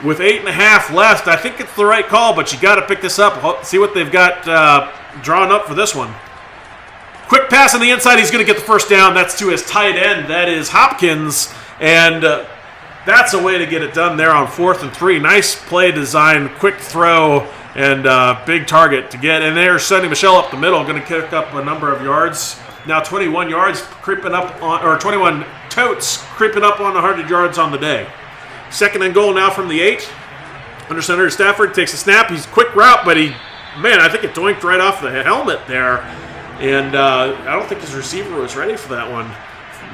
Speaker 1: with 8.5 left. I think it's the right call, but you got to pick this up. See what they've got drawn up for this one. Quick pass on the inside. He's going to get the first down. That's to his tight end. That is Hopkins, and That's a way to get it done there on 4th and 3. Nice play design, quick throw, and big target to get. And there's Sonny Michel up the middle, going to kick up a number of yards. Now 21 yards creeping up on, or 21 totes creeping up on 100 yards on the day. 2nd and goal now from the 8. Under center, Stafford takes a snap. He's quick route, but I think it doinked right off the helmet there. And I don't think his receiver was ready for that one.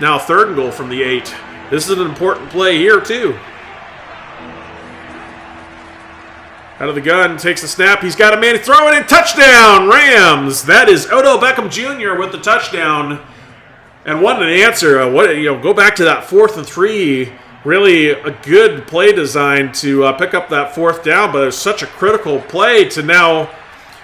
Speaker 1: Now 3rd and goal from the 8. This is an important play here, too. Out of the gun, takes a snap. He's got a man throwing in. Touchdown, Rams. That is Odell Beckham Jr. with the touchdown. And what an answer. Go back to that 4th and 3. Really a good play design to pick up that 4th down, but it's such a critical play to now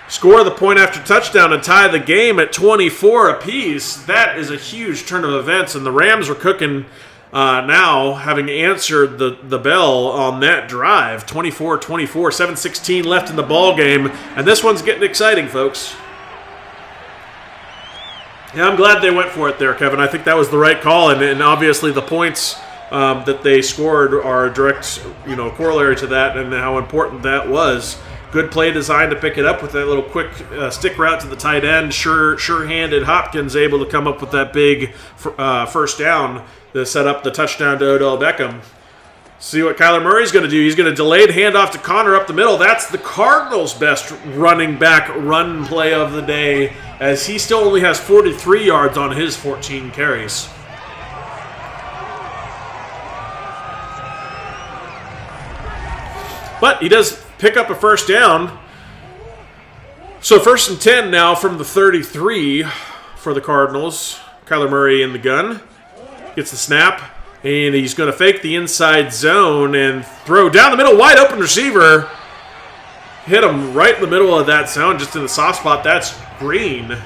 Speaker 1: score the point after touchdown and tie the game at 24 apiece. That is a huge turn of events, and the Rams are cooking now, having answered the bell on that drive. 24-24, 7:16 left in the ball game, and this one's getting exciting, folks. Yeah, I'm glad they went for it there, Kevin. I think that was the right call, and obviously the points that they scored are a direct, corollary to that and how important that was. Good play design to pick it up with that little quick stick route to the tight end. Sure-handed Hopkins able to come up with that big first down to set up the touchdown to Odell Beckham. See what Kyler Murray's going to do. He's going to delayed handoff to Connor up the middle. That's the Cardinals' best running back run play of the day, as he still only has 43 yards on his 14 carries. But he does pick up a first down. So 1st and 10 now from the 33 for the Cardinals. Kyler Murray in the gun. Gets the snap. And he's going to fake the inside zone and throw down the middle. Wide open receiver. Hit him right in the middle of that zone, just in the soft spot. That's Green.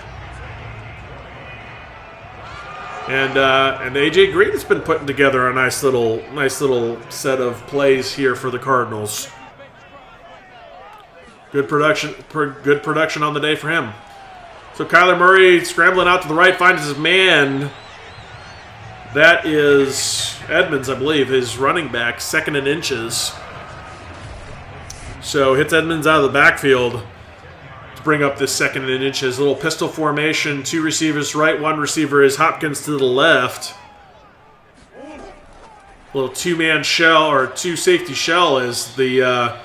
Speaker 1: And A.J. Green has been putting together a nice little set of plays here for the Cardinals. Good production on the day for him. So Kyler Murray scrambling out to the right, finds his man. That is Edmonds, I believe, his running back, 2nd and inches. So hits Edmonds out of the backfield to bring up this 2nd and inches. Little pistol formation, 2 receivers right, 1 receiver is Hopkins to the left. Little 2-man shell, or 2 safety shell, is the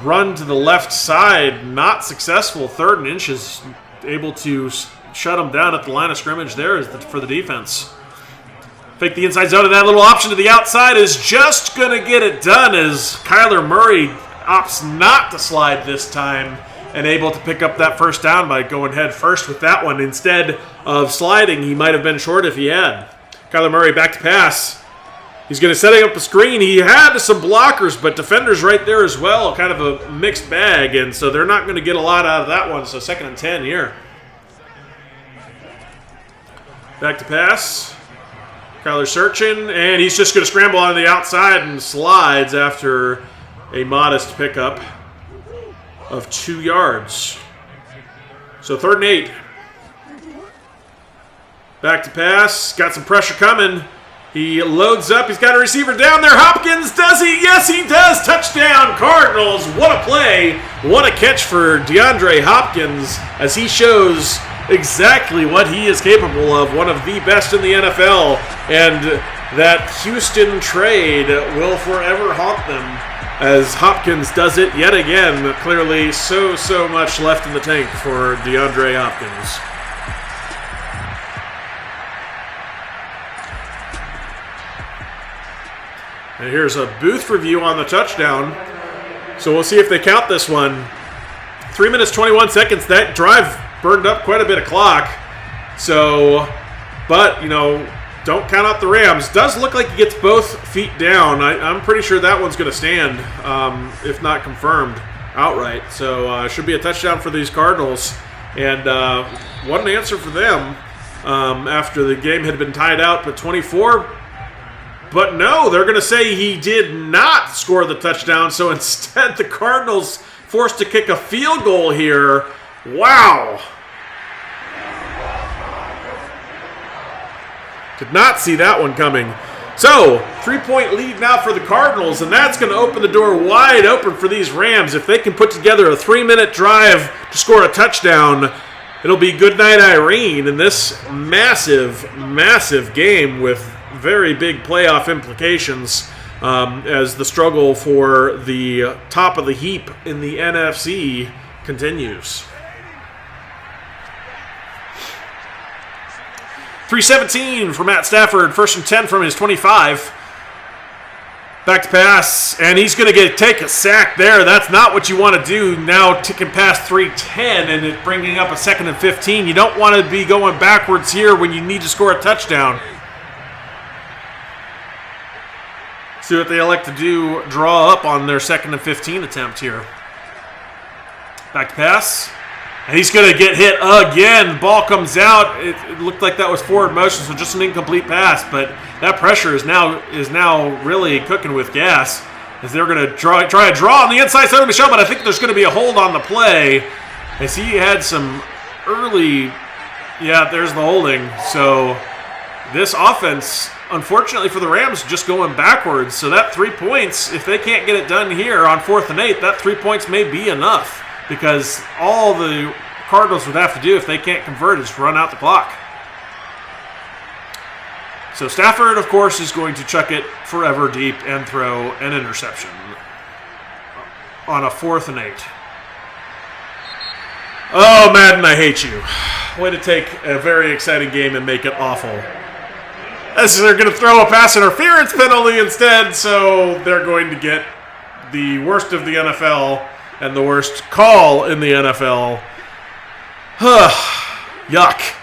Speaker 1: run to the left side, not successful. 3rd and inches, able to shut him down at the line of scrimmage there for the defense. Fake the inside zone, and that little option to the outside is just going to get it done, as Kyler Murray opts not to slide this time and able to pick up that first down by going head first with that one. Instead of sliding, he might have been short if he had. Kyler Murray back to pass. He's going to setting up a screen. He had some blockers, but defenders right there as well. Kind of a mixed bag, and so they're not going to get a lot out of that one. So 2nd and 10 here. Back to pass. Kyler searching, and he's just going to scramble on the outside and slides after a modest pickup of 2 yards. So 3rd and 8. Back to pass. Got some pressure coming. He loads up. He's got a receiver down there. Hopkins, does he? Yes, he does. Touchdown, Cardinals. What a play. What a catch for DeAndre Hopkins, as he shows exactly what he is capable of. One of the best in the NFL. And that Houston trade will forever haunt them, as Hopkins does it yet again. Clearly so much left in the tank for DeAndre Hopkins. And here's a booth review on the touchdown. So we'll see if they count this one. 3 minutes, 21 seconds. That drive burned up quite a bit of clock. So, but, don't count out the Rams. Does look like he gets both feet down. I'm pretty sure that one's going to stand, if not confirmed outright. So, should be a touchdown for these Cardinals. And what an answer for them after the game had been tied out, but 24. But no, they're going to say he did not score the touchdown. So instead, the Cardinals forced to kick a field goal here. Wow. Did not see that one coming. So, 3-point lead now for the Cardinals, and that's going to open the door wide open for these Rams. If they can put together a 3-minute drive to score a touchdown, it'll be goodnight Irene in this massive, massive game with very big playoff implications as the struggle for the top of the heap in the NFC continues. 3:17 for Matt Stafford, 1st and 10 from his 25. Back to pass, and he's going to take a sack there. That's not what you want to do now, ticking past 3:10 and it bringing up a 2nd and 15. You don't want to be going backwards here when you need to score a touchdown. See what they elect to do, draw up on their 2nd and 15 attempt here. Back to pass. And he's going to get hit again. Ball comes out. It looked like that was forward motion, so just an incomplete pass. But that pressure is now really cooking with gas as they're going to try a draw on the inside side of Michelle. But I think there's going to be a hold on the play as he had some early. Yeah, there's the holding. So this offense, unfortunately for the Rams, just going backwards. So that 3 points, if they can't get it done here on 4th and 8, that 3 points may be enough. Because all the Cardinals would have to do if they can't convert is run out the clock. So Stafford, of course, is going to chuck it forever deep and throw an interception on a 4th and 8. Oh, Madden, I hate you. Way to take a very exciting game and make it awful. As they're going to throw a pass interference penalty instead, so they're going to get the worst of the NFL and the worst call in the NFL. Yuck.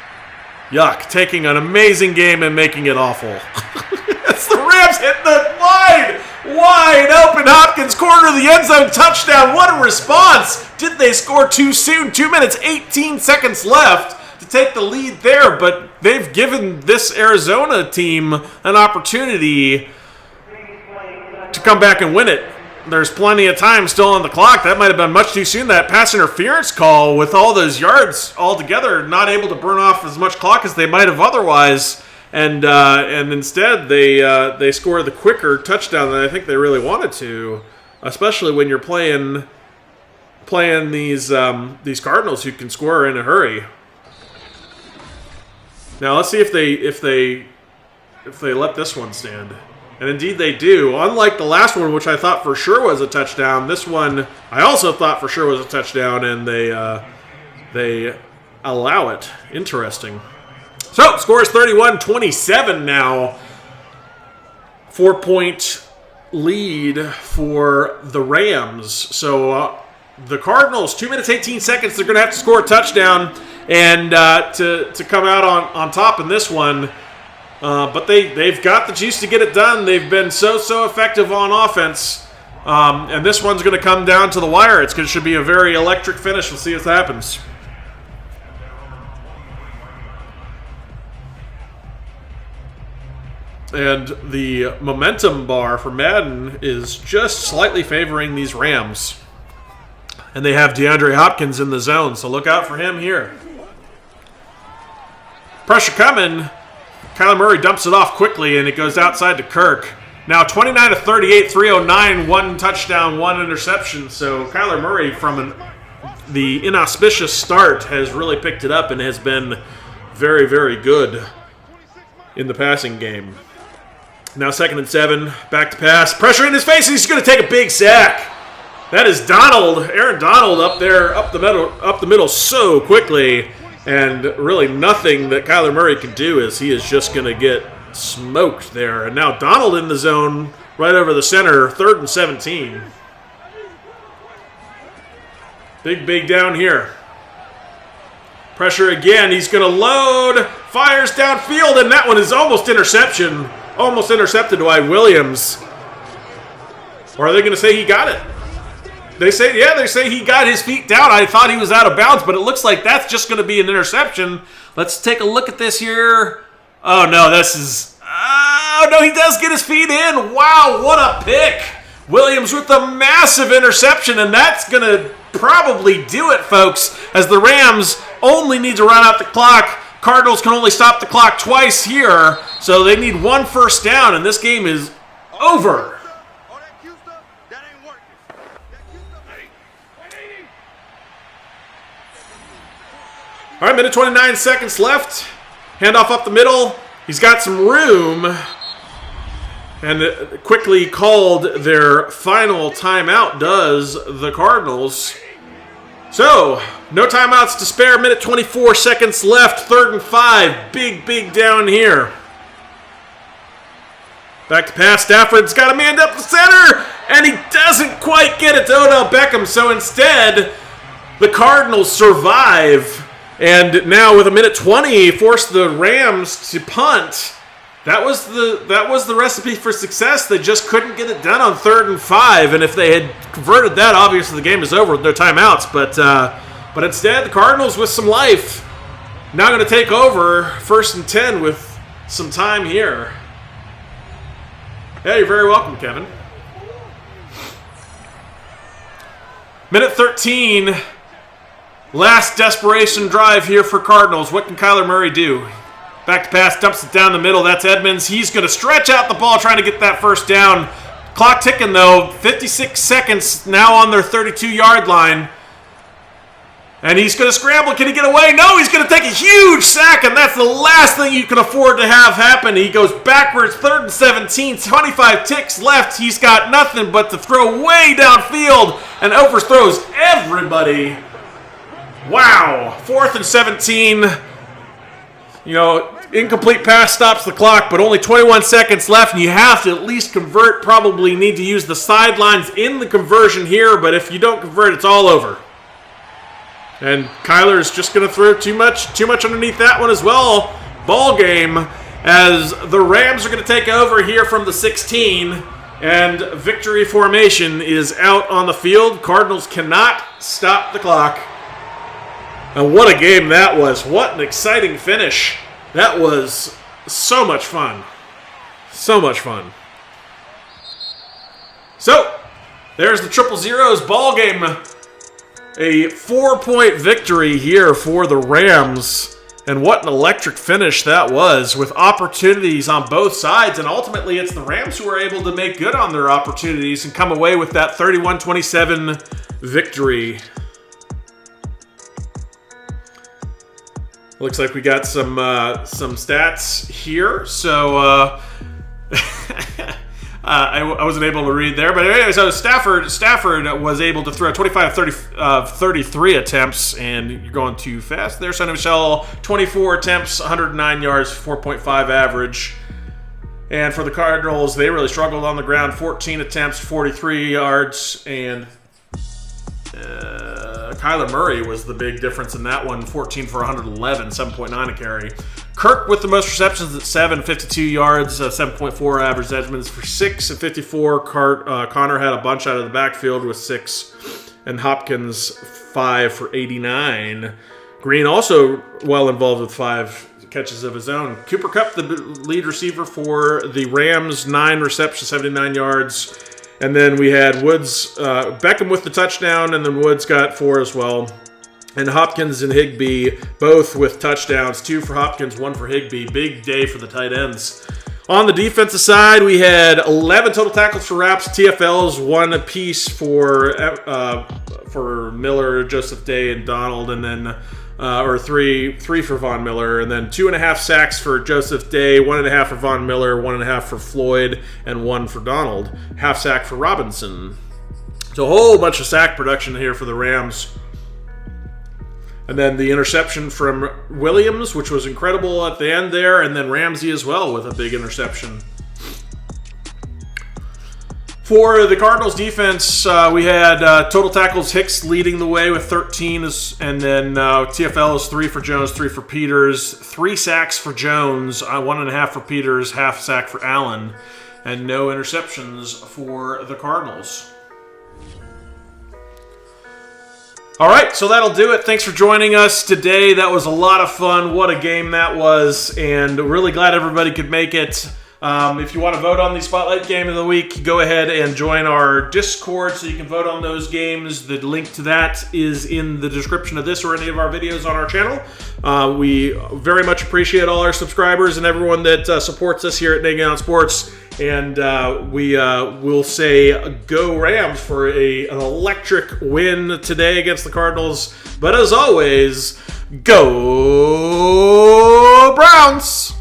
Speaker 1: Yuck. Taking an amazing game and making it awful. As the Rams hit the wide open Hopkins corner of the end zone touchdown. What a response. Did they score too soon? 2 minutes, 18 seconds left to take the lead there, but they've given this Arizona team an opportunity to come back and win it. There's plenty of time still on the clock. That might have been much too soon. That pass interference call with all those yards all together, not able to burn off as much clock as they might have otherwise. And instead, they score the quicker touchdown that I think they really wanted to, especially when you're playing these Cardinals who can score in a hurry. Now let's see if they let this one stand. And indeed they do. Unlike the last one, which I thought for sure was a touchdown, this one I also thought for sure was a touchdown, and they allow it. Interesting. So, score is 31-27 now. 4-point lead for the Rams. So, the Cardinals, 2 minutes, 18 seconds, they're going to have to score a touchdown and to come out on top in this one. But they've got the juice to get it done. They've been so effective on offense. And this one's going to come down to the wire. It should be a very electric finish. We'll see what happens. And the momentum bar for Madden is just slightly favoring these Rams. And they have DeAndre Hopkins in the zone, so look out for him here. Pressure coming. Kyler Murray dumps it off quickly, and it goes outside to Kirk. Now 29-38, 309, 1 touchdown, 1 interception. So Kyler Murray from the inauspicious start has really picked it up and has been very, very good in the passing game. Now 2nd and 7, back to pass. Pressure in his face, and he's going to take a big sack. That is Aaron Donald up there, up the middle so quickly. And really nothing that Kyler Murray can do is he is just going to get smoked there. And now Donald in the zone right over the center, 3rd and 17. Big down here. Pressure again. He's going to load, fires downfield, and that one is almost interception. Almost intercepted by Williams. Or are they going to say he got it? They say he got his feet down. I thought he was out of bounds, but it looks like that's just going to be an interception. Let's take a look at this here. Oh, no, he does get his feet in. Wow, what a pick. Williams with a massive interception, and that's going to probably do it, folks, as the Rams only need to run out the clock Cardinals can only stop the clock twice here, so they need one first down, and this game is over. All right, minute 29 seconds left. Handoff up the middle. He's got some room. And quickly called their final timeout, does the Cardinals. So, no timeouts to spare. Minute 24 seconds left. 3rd and 5. Big down here. Back to pass. Stafford's got a man up the center. And he doesn't quite get it to Odell Beckham. So instead, the Cardinals survive. And now with a minute 20, force the Rams to punt. That was the recipe for success. They just couldn't get it done on 3rd and 5. And if they had converted that, obviously the game is over with no timeouts. But instead, the Cardinals with some life now going to take over 1st and 10 with some time here. Yeah, you're very welcome, Kevin. Minute 13. Last desperation drive here for Cardinals. What can Kyler Murray do? Back to pass, dumps it down the middle. That's Edmonds. He's going to stretch out the ball, trying to get that first down. Clock ticking, though. 56 seconds now on their 32-yard line. And he's going to scramble. Can he get away? No, he's going to take a huge sack, and that's the last thing you can afford to have happen. He goes backwards, 3rd and 17, 25 ticks left. He's got nothing but to throw way downfield and overthrows everybody. Wow. 4th and 17. You know, incomplete pass stops the clock, but only 21 seconds left, and you have to at least convert. Probably need to use the sidelines in the conversion here, but if you don't convert, it's all over. And Kyler is just going to throw too much underneath that one as well. Ball game as the Rams are going to take over here from the 16, and victory formation is out on the field. Cardinals cannot stop the clock. And what a game that was. What an exciting finish. That was so much fun. So much fun. So, there's the 000 ball game. A 4-point victory here for the Rams. And what an electric finish that was, with opportunities on both sides. And ultimately, it's the Rams who were able to make good on their opportunities and come away with that 31-27 victory. Looks like we got some stats here. So I wasn't able to read there, but anyway, so Stafford was able to throw 25 of 33 attempts, and you're going too fast there. Sonny Michel, 24 attempts, 109 yards, 4.5 average. And for the Cardinals, they really struggled on the ground. 14 attempts, 43 yards, and Kyler Murray was the big difference in that one. 14 for 111, 7.9 a carry. Kirk with the most receptions at 7, 52 yards, 7.4 average. Edmonds for 6 and 54. Connor had a bunch out of the backfield with 6. And Hopkins 5 for 89. Green also well involved with 5 catches of his own. Cooper Kupp, the lead receiver for the Rams, 9 receptions, 79 yards. And then we had Woods, Beckham with the touchdown, and then Woods got 4 as well. And Hopkins and Higbee both with touchdowns. 2 for Hopkins, 1 for Higbee. Big day for the tight ends. On the defensive side, we had 11 total tackles for Raps, TFLs, 1 apiece for Miller, Joseph Day, and Donald, and then three for Von Miller, and then 2.5 sacks for Joseph Day, 1.5 for Von Miller, 1.5 for Floyd, and 1 for Donald. Half sack for Robinson. So a whole bunch of sack production here for the Rams. And then the interception from Williams, which was incredible at the end there, and then Ramsey as well with a big interception. For the Cardinals defense, we had total tackles, Hicks leading the way with 13, and then TFL is 3 for Jones, 3 for Peters, 3 sacks for Jones, 1.5 for Peters, half sack for Allen, and no interceptions for the Cardinals. All right, so that'll do it. Thanks for joining us today. That was a lot of fun. What a game that was, and really glad everybody could make it. If you want to vote on the Spotlight Game of the Week, go ahead and join our Discord so you can vote on those games. The link to that is in the description of this or any of our videos on our channel. We very much appreciate all our subscribers and everyone that supports us here at pnagsports. And we will say go Rams for an electric win today against the Cardinals. But as always, go Browns!